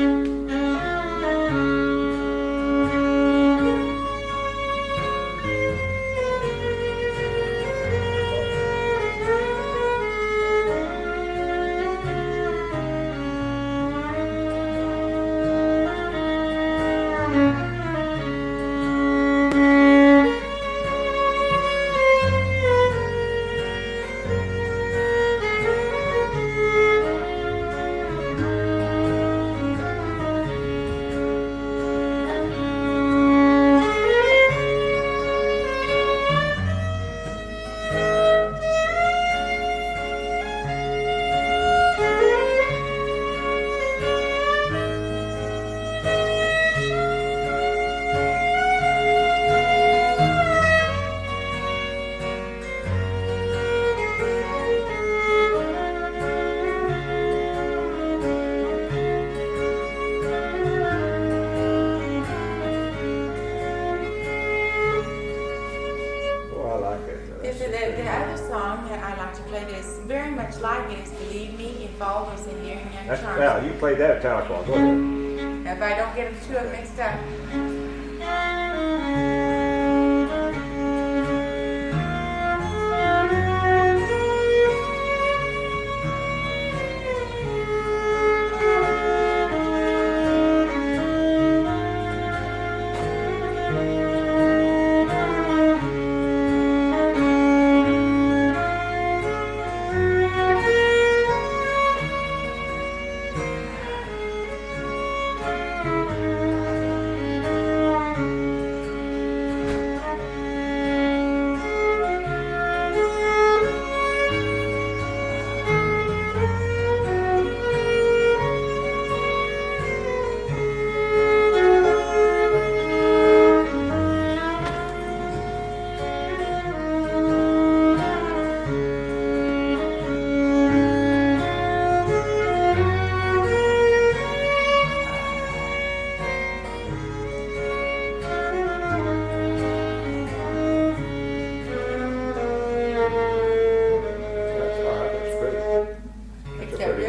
The other song that I like to play that's very much like it is Believe Me, If All Was in Dear and Young That's, Charms. well, you played that at Tahlequah. Go ahead. If I don't get the two of them mixed up.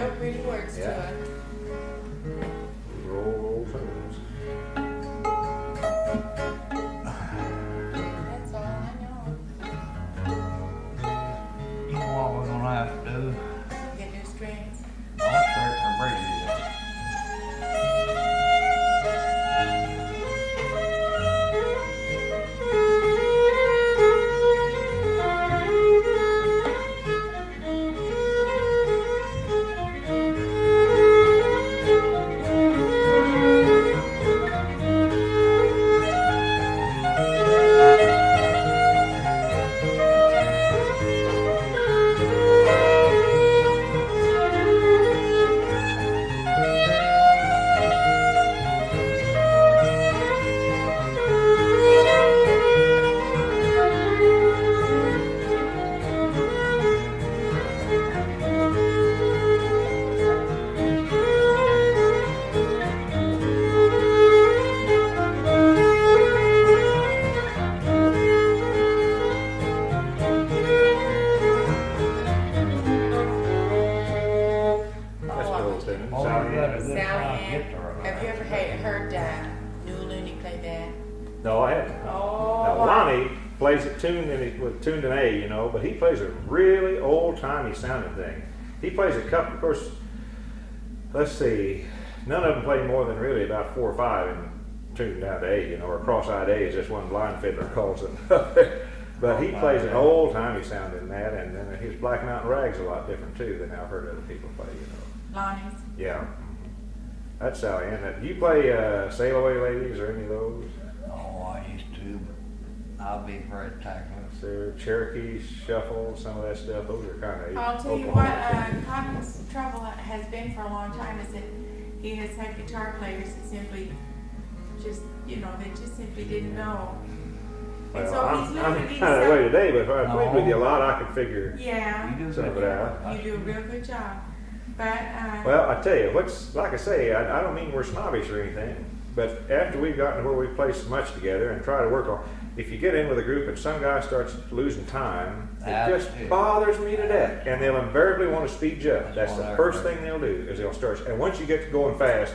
real pretty words to Yeah. it. Roll tunes. That's all I know. You know what we're gonna have to do? Get new strings. I'll start for bridges. That's a little tune. Oh, Sally we got a Ann. good Sally time Ann. guitar. Have you ever heard New Looney play that? No, I haven't. Oh, Now, wow. Lonnie plays it tuned in A, you know, but he plays a really old-timey sounding thing. He plays a couple, of course, let's see, none of them play more than really about 4 or 5 and tuned down to A, you know, or cross-eyed A, as this one blind fiddler calls it. But he plays an old-timey sounding that, and then his Black Mountain Rag's a lot different too than I've heard other people play, you know. Lonnie's. Yeah. That's Sally Ann. Do you play Sail Away Ladies or any of those? Oh, I used to, but I'll be very tactless. So Cherokee Shuffle, some of that stuff, those are kind of. I'll tell you what, Cotton's trouble has been for a long time is that he has had guitar players that simply just, you know, they just simply didn't know. And Well, so he's I'm limited kind of the way himself. today, but if I played with you a lot, I could figure Yeah, You do some of good it job. out. you do a real good job. But, Well, I tell you, like I say, I don't mean we're snobbish or anything, but after we've gotten to where we play so much together and try to work on, if you get in with a group and some guy starts losing time, it That's just it. bothers me to death. And they'll invariably want to speed you up. That's the That's first what I thing they'll do, is they'll start. And once you get going fast,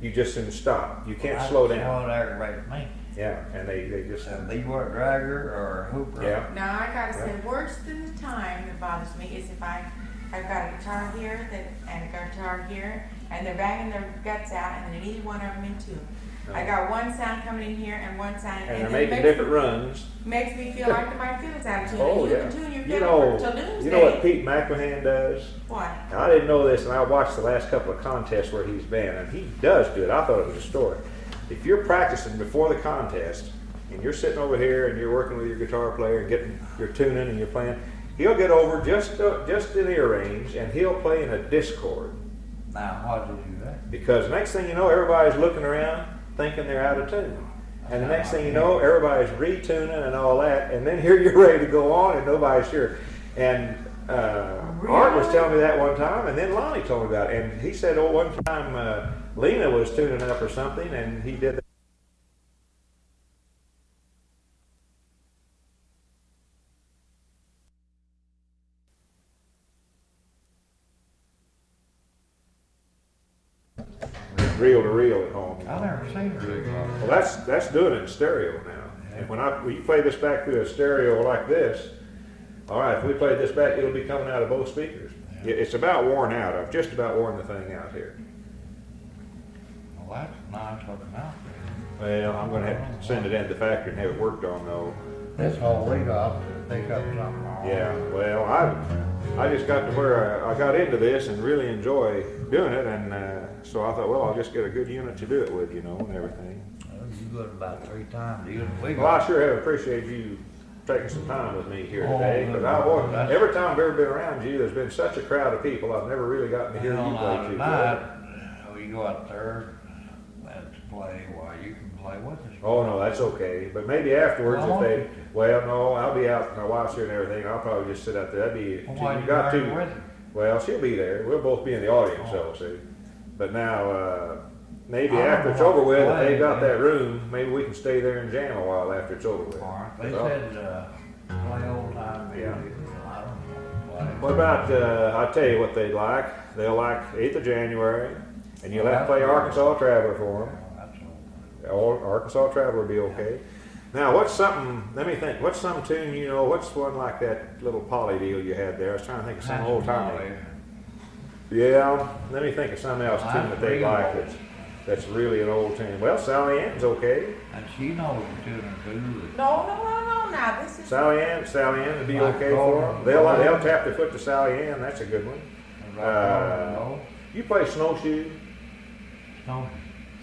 you just soon stop. You can't That's slow down. what aggravates me. Yeah, and they just. A leeward dragger or a hooper. Yeah. now I gotta say, worse than the time that bothers me is if I've got a guitar here and a guitar here, and they're banging their guts out, and then either one of them in tune. I got one sound coming in here and one sound, And they're then making different runs. makes me feel like my fiddle's out of tune. Oh, And you yeah. can tune your You fiddle till doomsday. know what Pete McCann does? What? Now, I didn't know this, and I watched the last couple of contests where he's been, and he does do it. I thought it was a story. If you're practicing before the contest, and you're sitting over here and you're working with your guitar player and getting your tuning and you're playing, he'll get over just in ear range, and he'll play in a discord. Now, why did you do that? Because next thing you know, everybody's looking around thinking they're out of tune. And the next thing you know, everybody's retuning and all that, and then here you're ready to go on and nobody's sure. And Art was telling me that one time, and then Lonnie told me about it. And he said, oh, one time Lena was tuning up or something, and he did that. Reel to reel at home. I've never seen a rig like Well, that's doing it in stereo now. And when you play this back through a stereo like this, all right, if we play this back, it'll be coming out of both speakers. It's about worn out. I've just about worn the thing out here. Well, that's nice looking out Well, I'm going to have to send it in the factory and have it worked on though. there. This whole rig off to pick up something wrong. Yeah, well, I just got to where I got into this and really enjoy doing it, and so I thought, well, I'll just get a good unit to do it with, you know, and everything. Well, you got about 3 times. You and we Well, I got. sure have appreciated you taking some time with me here Oh, today, because that's- every time I've ever been around you, there's been such a crowd of people, I've never really gotten to hear you Well, play now too good. tonight, we go out there and play while you can play with us. Oh, no, that's okay, but maybe afterwards Well, if they, well, no, I'll be out, my wife's here and everything, I'll probably just sit out there, that'd be, Well, why you you got driving to. with her? Well, she'll be there. We'll both be in the audience, Oh. so see. But now, maybe I don't after know it's what over to with, if play, they've got man. that room, maybe we can stay there and jam a while after it's over with. All right. They So- said, play old time music. Yeah. I don't know. play. What about, I'll tell you what they like. They'll like 8th of January, and you'll have to play Arkansas Traveler for them. Oh, that's all. Arkansas Traveler will be okay. Now, what's something, let me think, what's some tune, you know, what's one like that little Polly deal you had there? I was trying to think of some That's old time. Molly. Yeah, let me think of something else tune that they Real like old. that's really an old tune. Well, Sally Ann's okay. And she knows the tune too. No, now, this is. Sally Ann would be Like okay for them. Golden. They'll tap their foot to Sally Ann, that's a good one. No, You play Snowshoe? no,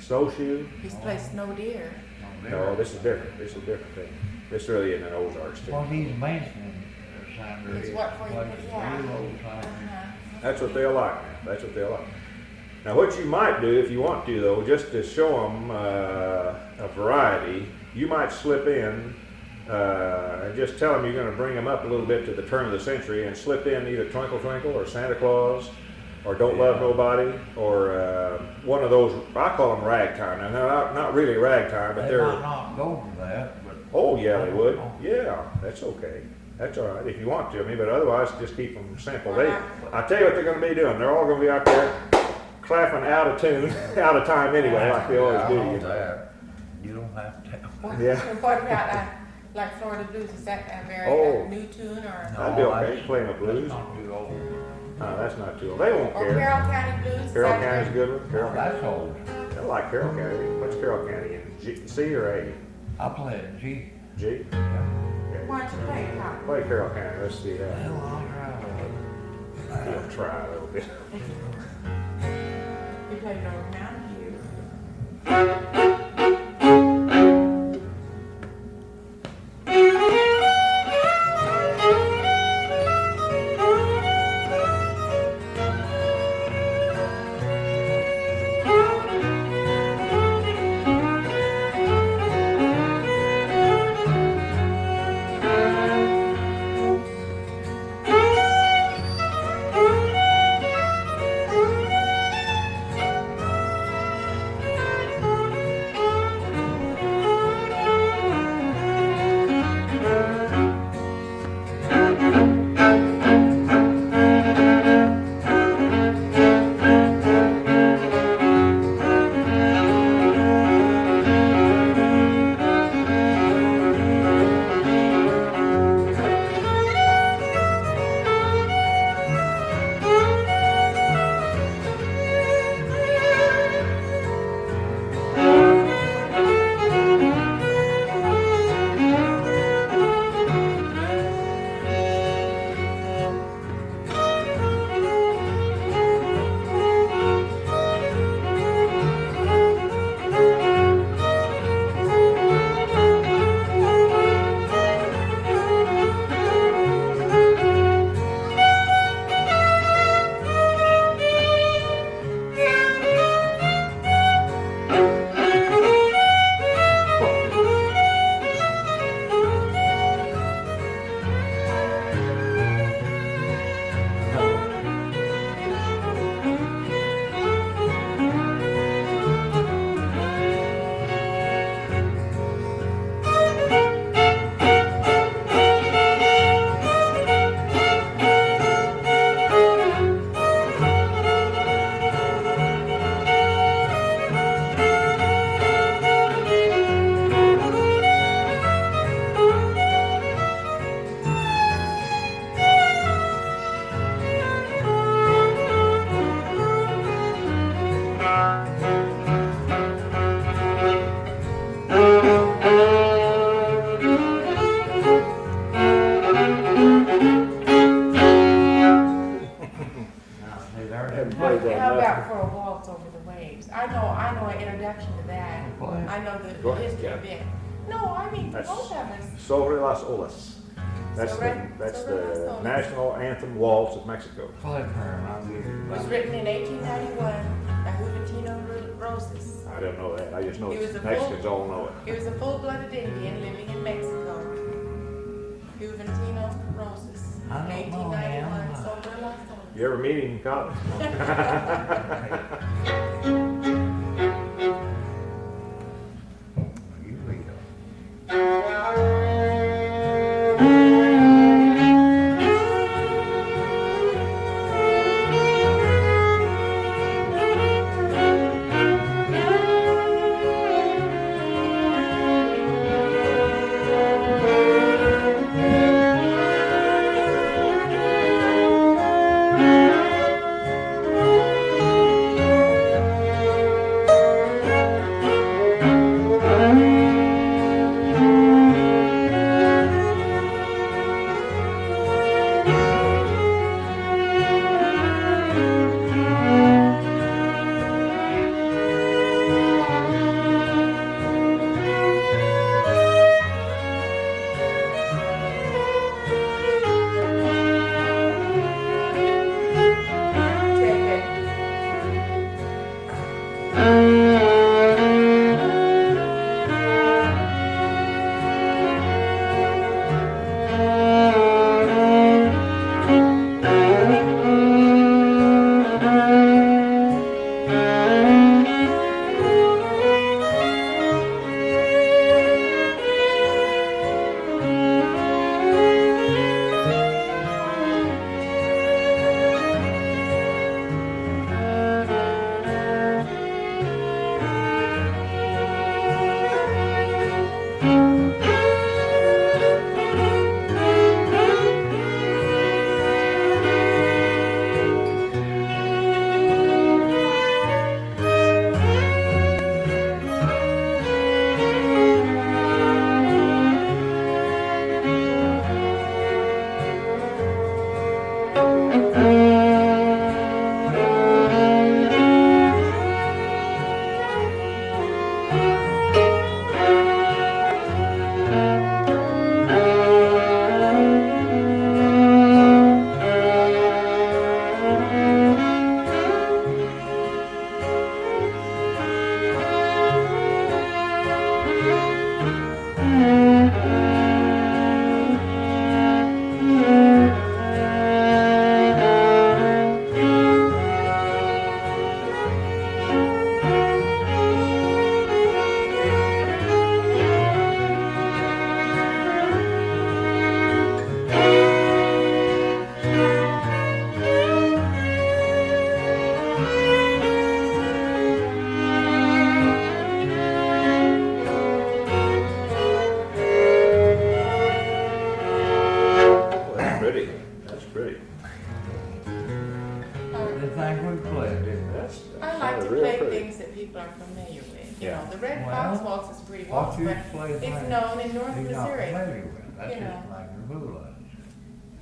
Snowshoe? He's played Snow Deer. No, this is different. This is a different thing. This really isn't an Ozarks Well, tune. he's mentioning Sandra. It's what for you, Like, yeah. real old time. That's what they'll like. That's what they'll like. Now, what you might do, if you want to, though, just to show them a variety, you might slip in and just tell them you're going to bring them up a little bit to the turn of the century and slip in either Twinkle Twinkle or Santa Claus or Don't Love Nobody or one of those, I call them ragtime. Now, they're not really ragtime, but They they're, might not go to that, but. oh, yeah, they would. Yeah, that's okay. That's all right if you want to, I mean, but otherwise, just keep them simple. I tell you what they're going to be doing. They're all going to be out there clapping out of tune, out of time anyway, like they always do. Yeah, I know You know. that. You don't have to. Yeah. What about like Florida Blues? Is that a very Oh. new tune or? I'd be okay playing the blues. That's not too old. No, that's not too old. They won't Or care. Carroll County Blues? Is Carroll that County's a good one. Carroll Oh, County. that's old. I like Carroll County. What's Carroll County in? C or A? I play it, G. G? Yeah. Okay. Why don't you play it, Tom? Play Carroll County. Let's see that. Well, I'll try it. We'll try a little bit. You played it over Mountain View. How about for a waltz over the waves? I know an introduction to that. What? I know the Go ahead, history of Kathy. it. No, I mean, That's- both of us. Sobre las olas. That's Sobre the las olas. national anthem waltz of Mexico. Play for him, I'll give you It was that. written in 1891 by Juventino Rosas. I don't know that. I just know He was a Mexicans full- all know it. He was a full-blooded Indian living in Mexico. Juventino Rosas. I don't know 1891, him. Sobre las olas. You ever meet him, Cotton? You read it. like to real play pretty. things that people are familiar with. You Yeah. know, the Red Well, Fox Waltz is pretty What waltz, you but play it's like known in North he's not Missouri. familiar with, that's You just know. like the moonlight.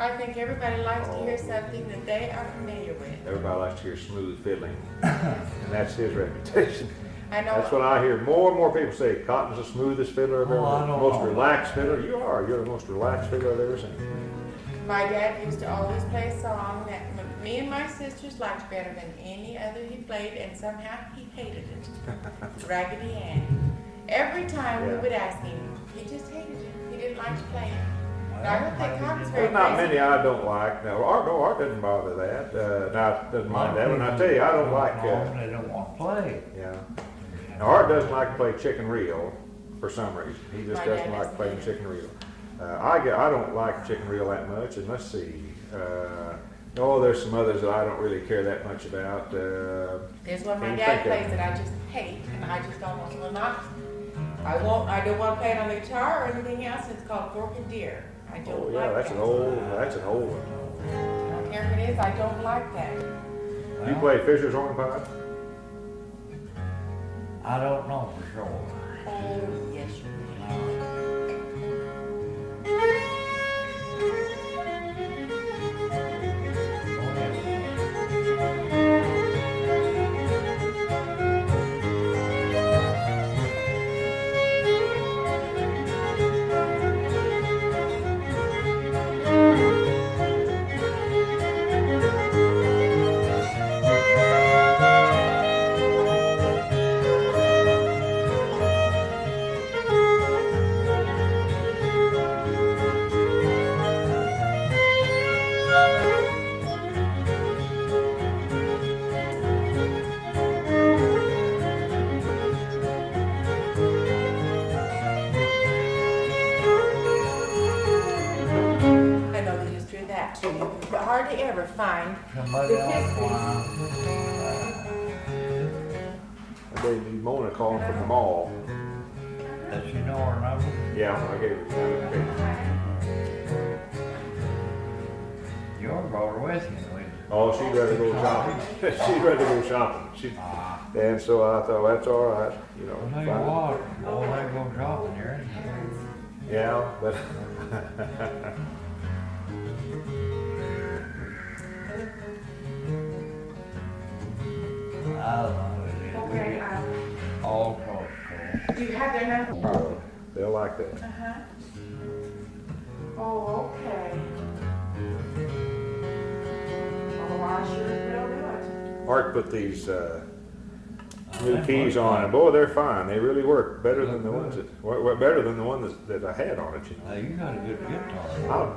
I think everybody likes to hear something that they are familiar with. Everybody likes to hear smooth fiddling, and that's his reputation. I know. That's what I hear more and more people say. Cotton's the smoothest fiddler I've ever Oh, I heard. don't Most know. relaxed fiddler. You are. You're the most relaxed fiddler I've ever seen. My dad used to always play a song that me and my sisters liked better than any other he played, and somehow he hated it. Raggedy Ann. Every time we Yeah. would ask him, he just hated it. He didn't like to play it. Well, I don't think Cotton's very There's not crazy. many I don't like. No, Art doesn't bother that. Now, doesn't mind that. When I tell you, I don't like. They don't want to play. Yeah. Now, Art doesn't like to play chicken reel for some reason. He just My doesn't dad like doesn't playing either. chicken reel. I don't like chicken reel that much. And let's see. There's some others that I don't really care that much about. There's one my Can you dad think of plays that I just hate, and I just almost will not. I don't want to play it on the guitar or anything else. It's called Fork and Deer. I don't Oh like yeah, that's that. an old one. I don't care if it is. I don't like that. You play Fisher's hornpipe? I don't know for sure. Oh yes, you do. I know the history of that too. You hardly ever find Somebody the else history. I gave you Mona calling from the mall. Does she know her number? Yeah, I gave her. Your brother with you, we- Oh, she'd rather go shopping. She'd rather go shopping. And so I thought, that's all right, you know. Well, tell you fine. what, boy, they go shopping here. Yeah, but I don't know, it is. Okay, All close. do you have their number? they'll like that. Uh-huh. Oh, okay. Oh, I sure will do it. Art put these new keys on, and boy, they're fine. They really work better than the ones better than the one that I had on it. You know. Now, you got a good guitar.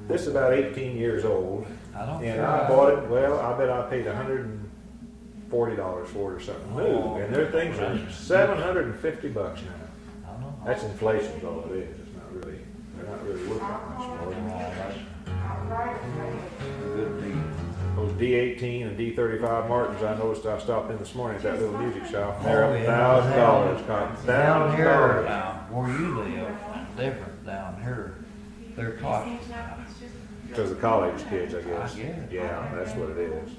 This is about 18 years old, I don't and care. I bought it. Well, I bet I paid $140 for it or something new, Oh, and their things are $750 now. I don't know. That's inflation, is all it is. It's not really. They're not really worth that much more. Well, that's All right. a good deal. Those D18 and D35 Martins, I noticed I stopped in this morning at that little music shop. And they're Oh, up yeah. $1,000. Cotton. Down here, $1,000. where you live, different down here. They're cost. Because of college kids, I I guess. guess. Yeah, that's what it is.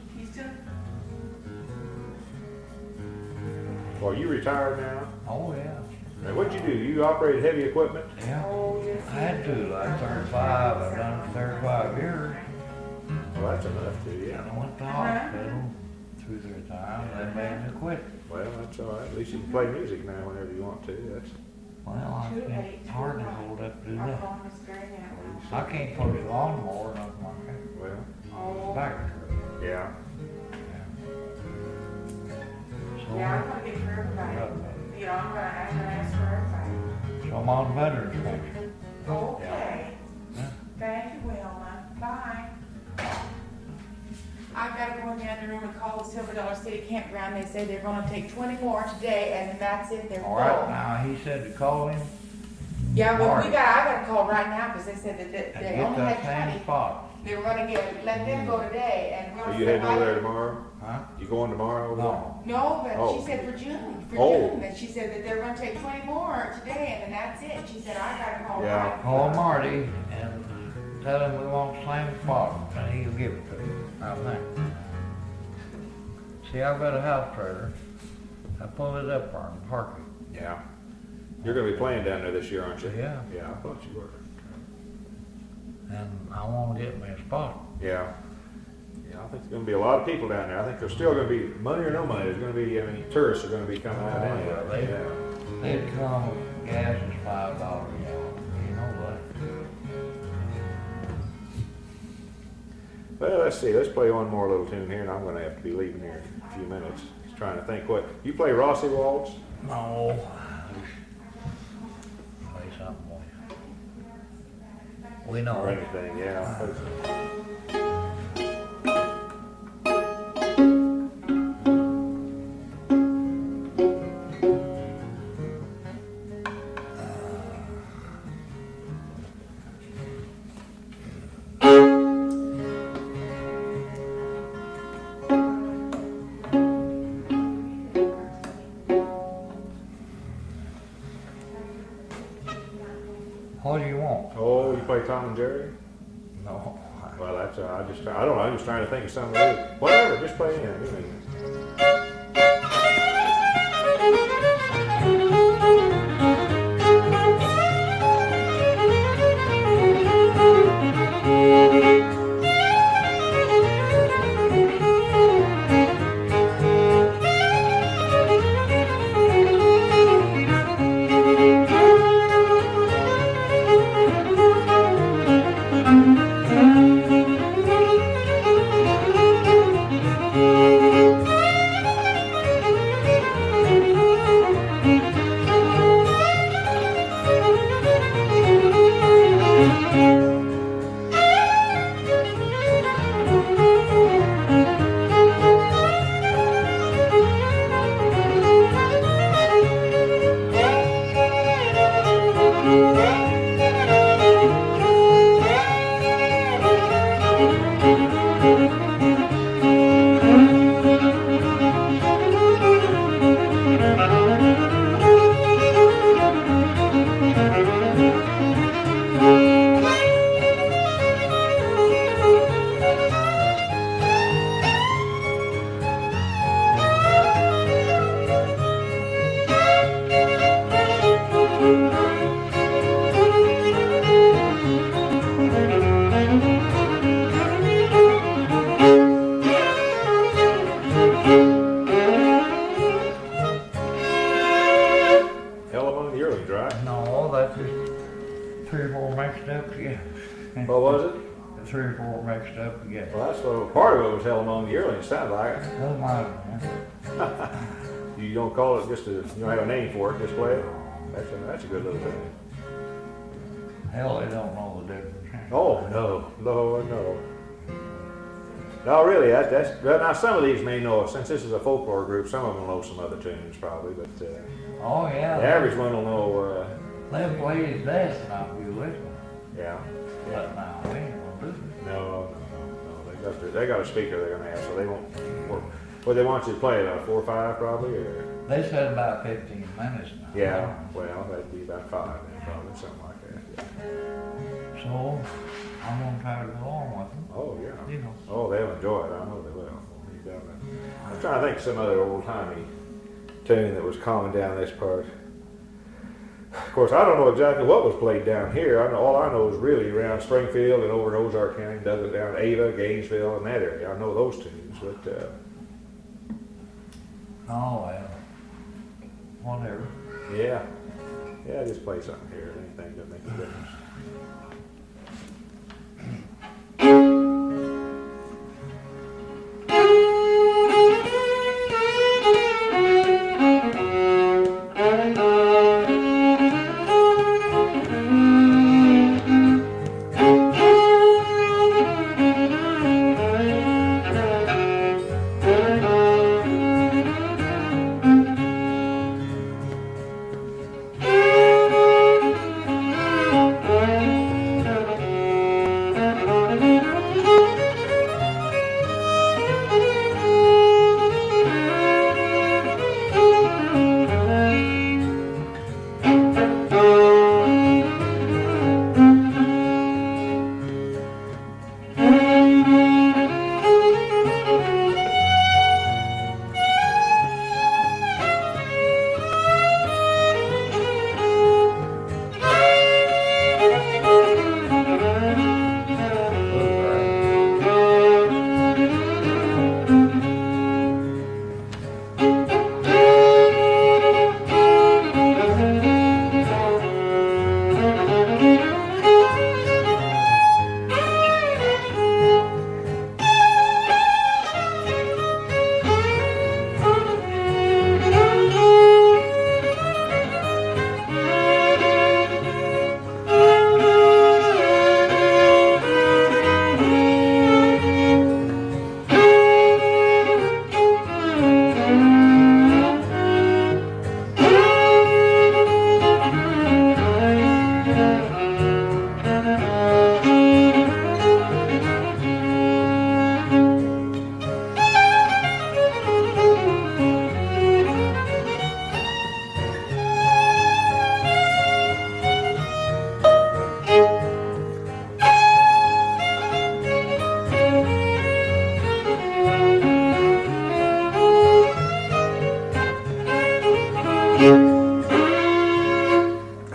Well, you retired now? Oh, yeah. And what'd you do? You operated heavy equipment? Yeah. Oh, yes. I had to, like 35, I've done it 35 years. Well, that's enough too, yeah. And I went to hospital through their time, they made me quit. Well, that's all right. At least you can play music now whenever you want to. That's Well, I can't hardly hold up to do Our that. phone is very now. I can't push the lawnmower or nothing like that. well, Oh, Back. yeah. So, yeah, I'm gonna get for everybody. You know, I'm gonna ask for everybody. so I'm on veterans pension. Okay. Yeah. Thank you, Wilma. Bye. I gotta go in the other room and call the Silver Dollar City Campground. They say they're gonna take 20 more today, and then that's it. They're All right, full. now, he said to call him Yeah, well, Marty. I gotta call right now because they said that and they get only that had same 20. spot. They were gonna let them go today, and we'll. Are you heading over there tomorrow? Huh? You going tomorrow over there? No. No, but Oh. she said for June, Oh. that she said that they're gonna take 20 more today, and then that's it. She said, I gotta call. Yeah. Mike." Call Marty and tell him we want the same spot, and he'll give it to you, I think. See, I've got a house trailer. I pull it up there and park it. Yeah. You're gonna be playing down there this year, aren't you? Yeah. Yeah, I thought you were. And I want to get me a spot. Yeah. Yeah, I think there's gonna be a lot of people down there. I think there's still gonna be, money or no money, there's gonna be, I mean, tourists are gonna be coming out Oh, anyway. yeah, They'd come, gas is $5 a gallon, you know what? Well, let's see, let's play one more little tune here, and I'm gonna have to be leaving here in a few minutes. Just trying to think what, you play Rossi Waltz? No. Play something more. We know Or it. anything, yeah. What do you want? Oh, you play Tom and Jerry? No. Well, that's, I don't know, I'm just trying to think of something to do. Whatever, just play in. No, that's just 3 or 4 mixed up together. What was it? 3 or 4 mixed up together. Well, that's what, part of it was Hell Among the Yearlings, sounded like it. Doesn't matter. You don't call it just a, you don't have a name for it, just play it. That's a good little thing. Hell, they don't know the difference. Oh, no. No, really, well, now some of these may know, since this is a folklore group, some of them will know some other tunes probably, but Oh, yeah. the average one will know, They play his best and I'll be listening. yeah. But now, we ain't gonna do it. No, they got a speaker they're gonna have, so they won't work. Well, they want you to play it about 4 or 5 probably, or? They said about 15 minutes now. Yeah, well, that'd be about 5 then, probably, something like that, yeah. So, I'm gonna try to go on with them. Oh, yeah. You know. Oh, they'll enjoy it, I know they will. I'm trying to think of some other old-timey tune that was common down this part. Of course, I don't know exactly what was played down here. All I know is really around Springfield and over in Ozark County, down Ava, Gainesville, and that area. I know those tunes, but Oh, well. Whatever. yeah, just play something here. Anything that makes a difference.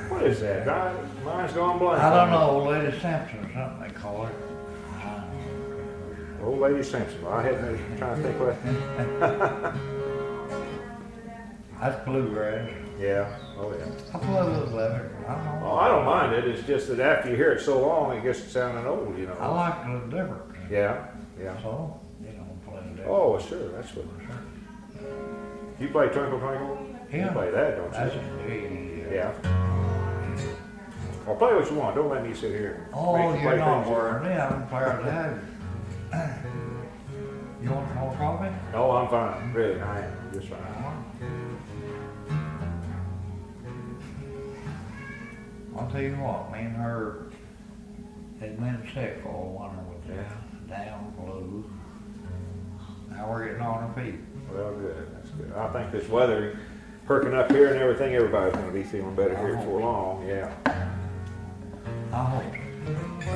What is that? Mine's going blank. I don't know, Old Lady Simpson or something they call it. Old Lady Simpson. Well, I hadn't trying to think what. That's bluegrass. Yeah. Oh yeah. I play a little of it. I don't know. Oh, I don't mind it. It's just that after you hear it so long, it gets sounding old. You know. I like it a little different. Yeah. Yeah. So, play it. Oh, sure. That's what. You play Twinkle Twinkle? Yeah. You play that, don't That's you? Yeah. Well, play what you want. Don't let me sit here. Oh, make you you're play not things. worrying me. I'm proud to have you. You want more coffee? Oh, I'm fine. Really, I am. Just fine. I'll tell you what, me and her had been sick for a while with down blues. Now we're getting on our feet. Well, good. That's good. I think this weather perking up here and everything, everybody's going to be feeling better here before long. Yeah. I hope so.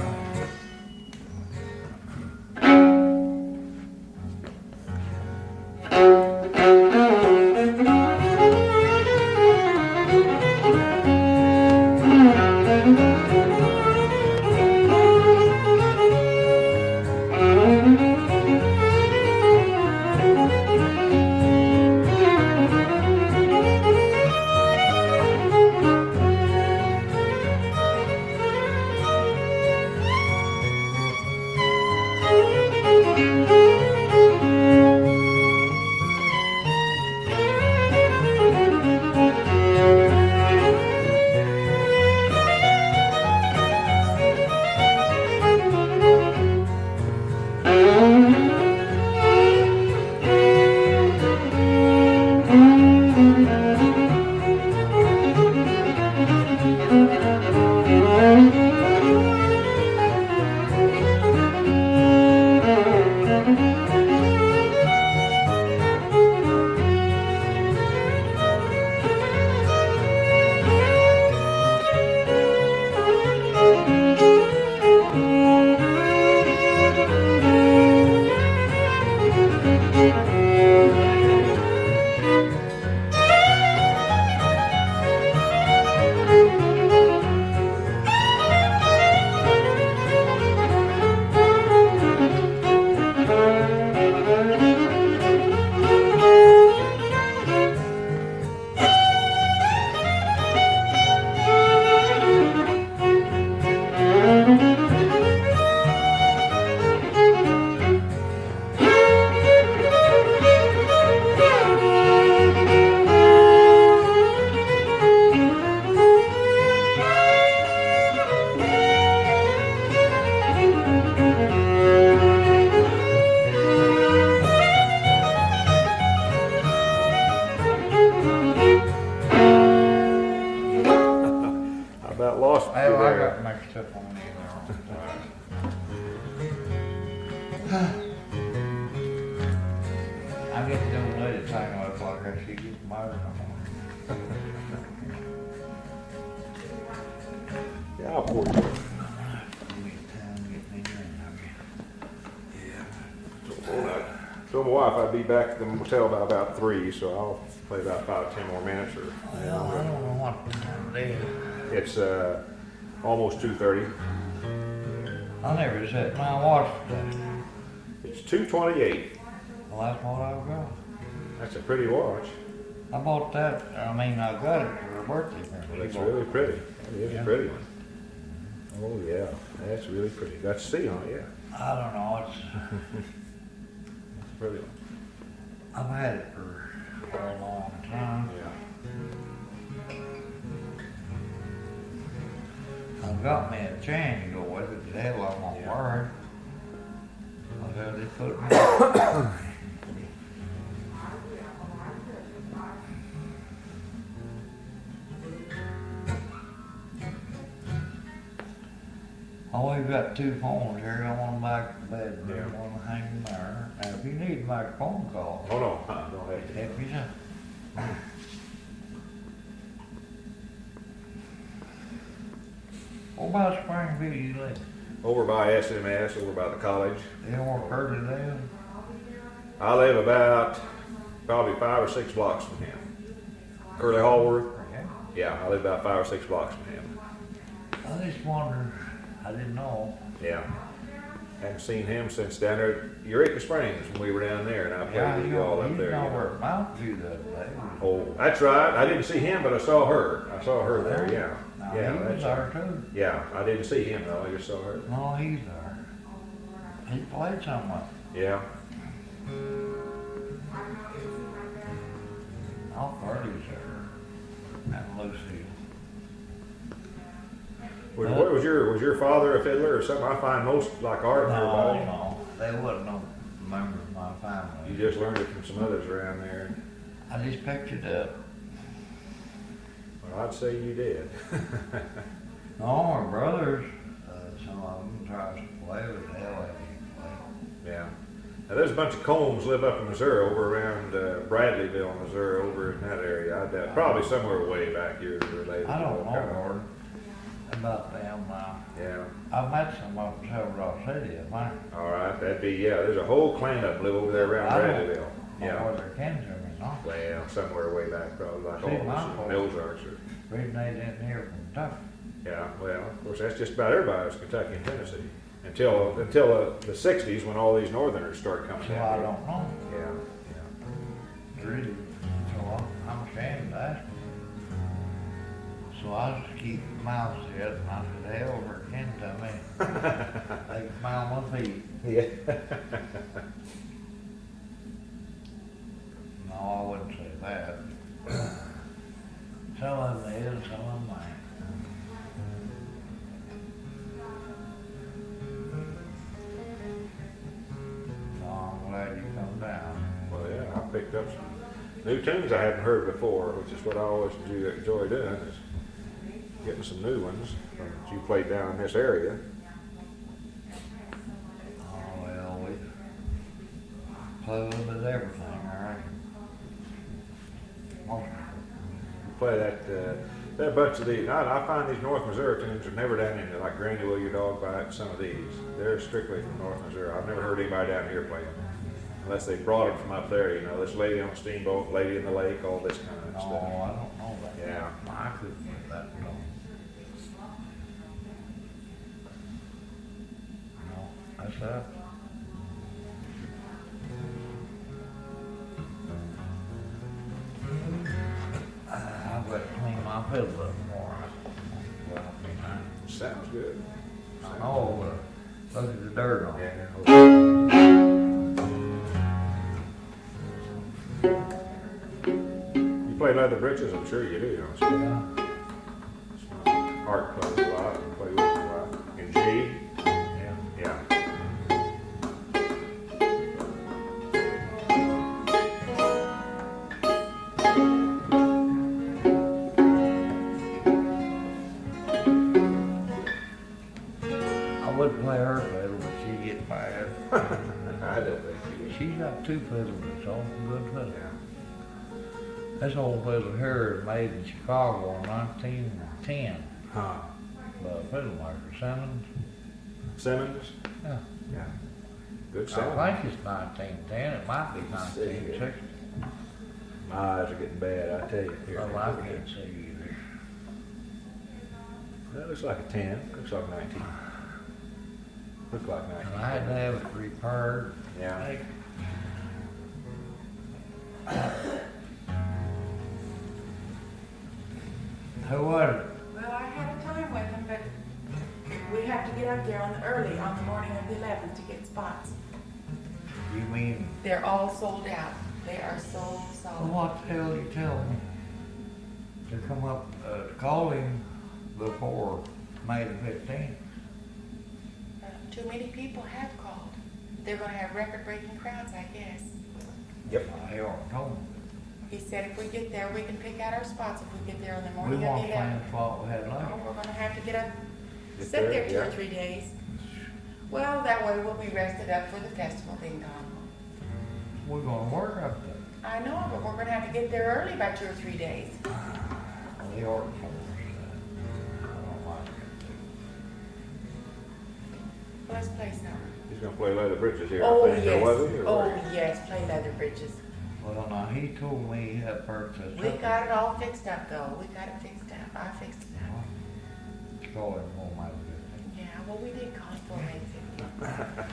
I get the old lady talking about like her, she gets married. Yeah, I'll pour it. Told my wife I'd be back at the motel by about 3, so I'll play about 5-10 more minutes. Or Well, I don't know what time it is. it's almost 2:30. I never set my watch today. It's 2:28. Well, that's what I've got. That's a pretty watch. I bought that, I got it for her birthday. That's really pretty. That is Yeah. a pretty one. Oh yeah, that's really pretty. Got to see on it, yeah. I don't know, That's a pretty one. I've had it for a long time. Yeah. I've got me a chain to go with it. The hell I'm gonna wear it. What hell they put me? Oh, we've got 2 phones here. I want them back to bed. I Yeah. want to hang them there. Now, if you need to make a phone call, Oh no, don't have to. help you out. What about Springfield you live? Over by SMS, over by the college. They don't work early then? I live about probably 5 or 6 blocks from him. Curly Hallworth? Yeah. Yeah, I live about 5 or 6 blocks from him. I just wondered, I didn't know. Yeah. Haven't seen him since down there at Eureka Springs when we were down there, and I played with you all up there. You You know where know. Mountain View the other day. Oh, that's right. I didn't see him, but I saw her. I saw her there, yeah. Now, Yeah, he was that's there too. Yeah, I didn't see him though, I just saw her. No, he's there. He played somewhere. Yeah. I'll Hardy's there. And Lucy. Was your father a fiddler or something? I find most like art and everybody. No, they wasn't no members of my family. You just learned it from some others around there. I just picked it up. Well, I'd say you did. No, my brothers, some of them tried to play with the hell out of Yeah. Now, there's a bunch of Combs live up in Missouri, over around Bradleyville, Missouri, over in that area. I doubt, probably somewhere way back here related. I don't to know, that. Lord, about them now. Yeah. I've met some of them several city, I think. All right. That'd be, yeah. There's a whole clan of them live over there around I don't Bradleyville. know Yeah. where they're kin to me, no. Well, somewhere way back, probably like See, my all folks- the Ozarks. Or, Reason they didn't hear from Kentucky. yeah. Well, of course, that's just about everybody was Kentucky and Tennessee until the '60s when all these Northerners started coming So I down. don't know. Yeah. Yeah. Really. So I'm ashamed to ask them. So I just keep my mouth shut and I said, hell, they're kin to me. They can smell my feet. Yeah. No, I wouldn't say that. Some of them is, some of them ain't. So I'm glad you come down. Well, yeah, I picked up some new tunes I hadn't heard before, which is what I always enjoy doing, is getting some new ones that you played down in this area. Oh, well, we play a little bit of everything, all right? Most of it. You play that bunch of these. I find these North Missouri tunes are never down in like Granny Will Your Dog Bite. Some of these, they're strictly from North Missouri. I've never heard anybody down here play them, unless they brought them from up there. You know, this Lady on the Steamboat, Lady in the Lake, all this kind of No, stuff. I don't know that. Yeah. I couldn't get that, no. No, that's that. I've got to clean my fiddle up more. Well, Sounds good. I know, look at the dirt on it. Yeah. You play leather britches? I'm sure you do, don't you? Yeah. Art plays a lot, and play with it a lot. And G? Yeah. Yeah. I wouldn't play her fiddle, but she'd get mad. I don't think you do. She's got two fiddles, it's all good fiddle. Yeah. This old fiddle here is made in Chicago in 1910 Huh. by a fiddle maker, Simmons. Simmons? Yeah. Yeah. Good I sound. think it's 1910, it might be 1960. My eyes are getting bad, I tell you. Here. Well, I can't see either. That looks like a 10. Looks like 19. Looks like 19. And I had to have it repaired. Yeah. Who was it? Well, I had a time with him, but we have to get up there early on the morning of the 11th to get spots. You mean, They're all sold out. They are sold, well, sold. what the hell you tell me? To come up, call him before May the 15th. Too many people have called. They're gonna have record-breaking crowds, I guess. Yep. He already told me. He said if we get there, we can pick out our spots if we get there on the We morning of won't the find 11th. the spot we had Oh, left. we're gonna have to get up, Get sit there 2 or yeah. 3 days. Well, that way we'll be rested up for the festival being gone. We're gonna work up there. I know, but we're gonna have to get there early by 2 or 3 days. Well, he already told us that. I don't like it. Let's play some. He's gonna play leather britches here, Oh, I think. Or was yes. he? Or Oh, what? yes, play leather bridges. Well, now, he told me at first that. We got it all fixed up though. We got it fixed up. I fixed it up. Call him home out of it. Yeah, well, we did call for it.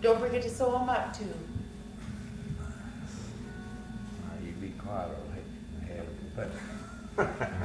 Don't forget to sew them up too. Now, you be quiet, I'll have it.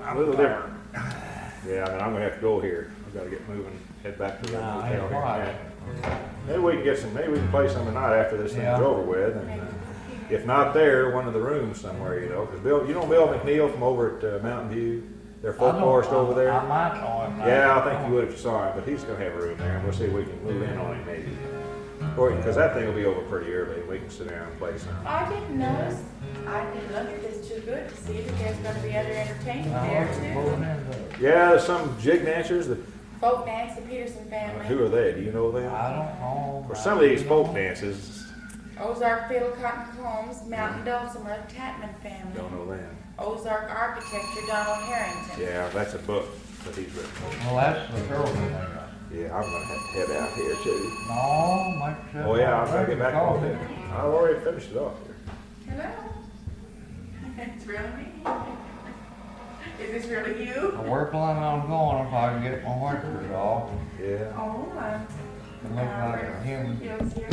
A little different. Yeah, I mean, I'm gonna have to go here. I've gotta get moving, head back to the Nah, hotel ain't here. quiet. Maybe we can get some, maybe we can play some tonight after this thing's Yeah. over with, and if not there, one of the rooms somewhere, you know, 'cause Bill, you know Bill McNeil from over at Mountain View? Their folklorist over there? I might know him. Yeah, I think you would if you saw him, but he's gonna have a room there, and we'll see if we can move in on him maybe. Or, because that thing will be over pretty early, and we can sit down and play some. I didn't notice. I didn't look at this too good to see that there's gonna be other entertainment there too. Yeah, there's some jig dancers that, Folk dance, the Peterson family. who are they? Do you know them? I don't know. Or some of these folk dances, Ozark Fiddle, Cotton and Combs, Mountain Dulcimer, Tatman family. don't know them. Ozark Architecture, Donald Harrington. Yeah, that's a book that he's written. Well, that's the girl thing. Yeah, I'm gonna have to head out here too. No, like I said. Oh yeah, I've gotta get back on it. it. I've already finished it off here. Hello? It's really me? Is this really you? We're planning on going if I can get my whiskers off. Yeah. Oh, It looks like a human. Yes, yes.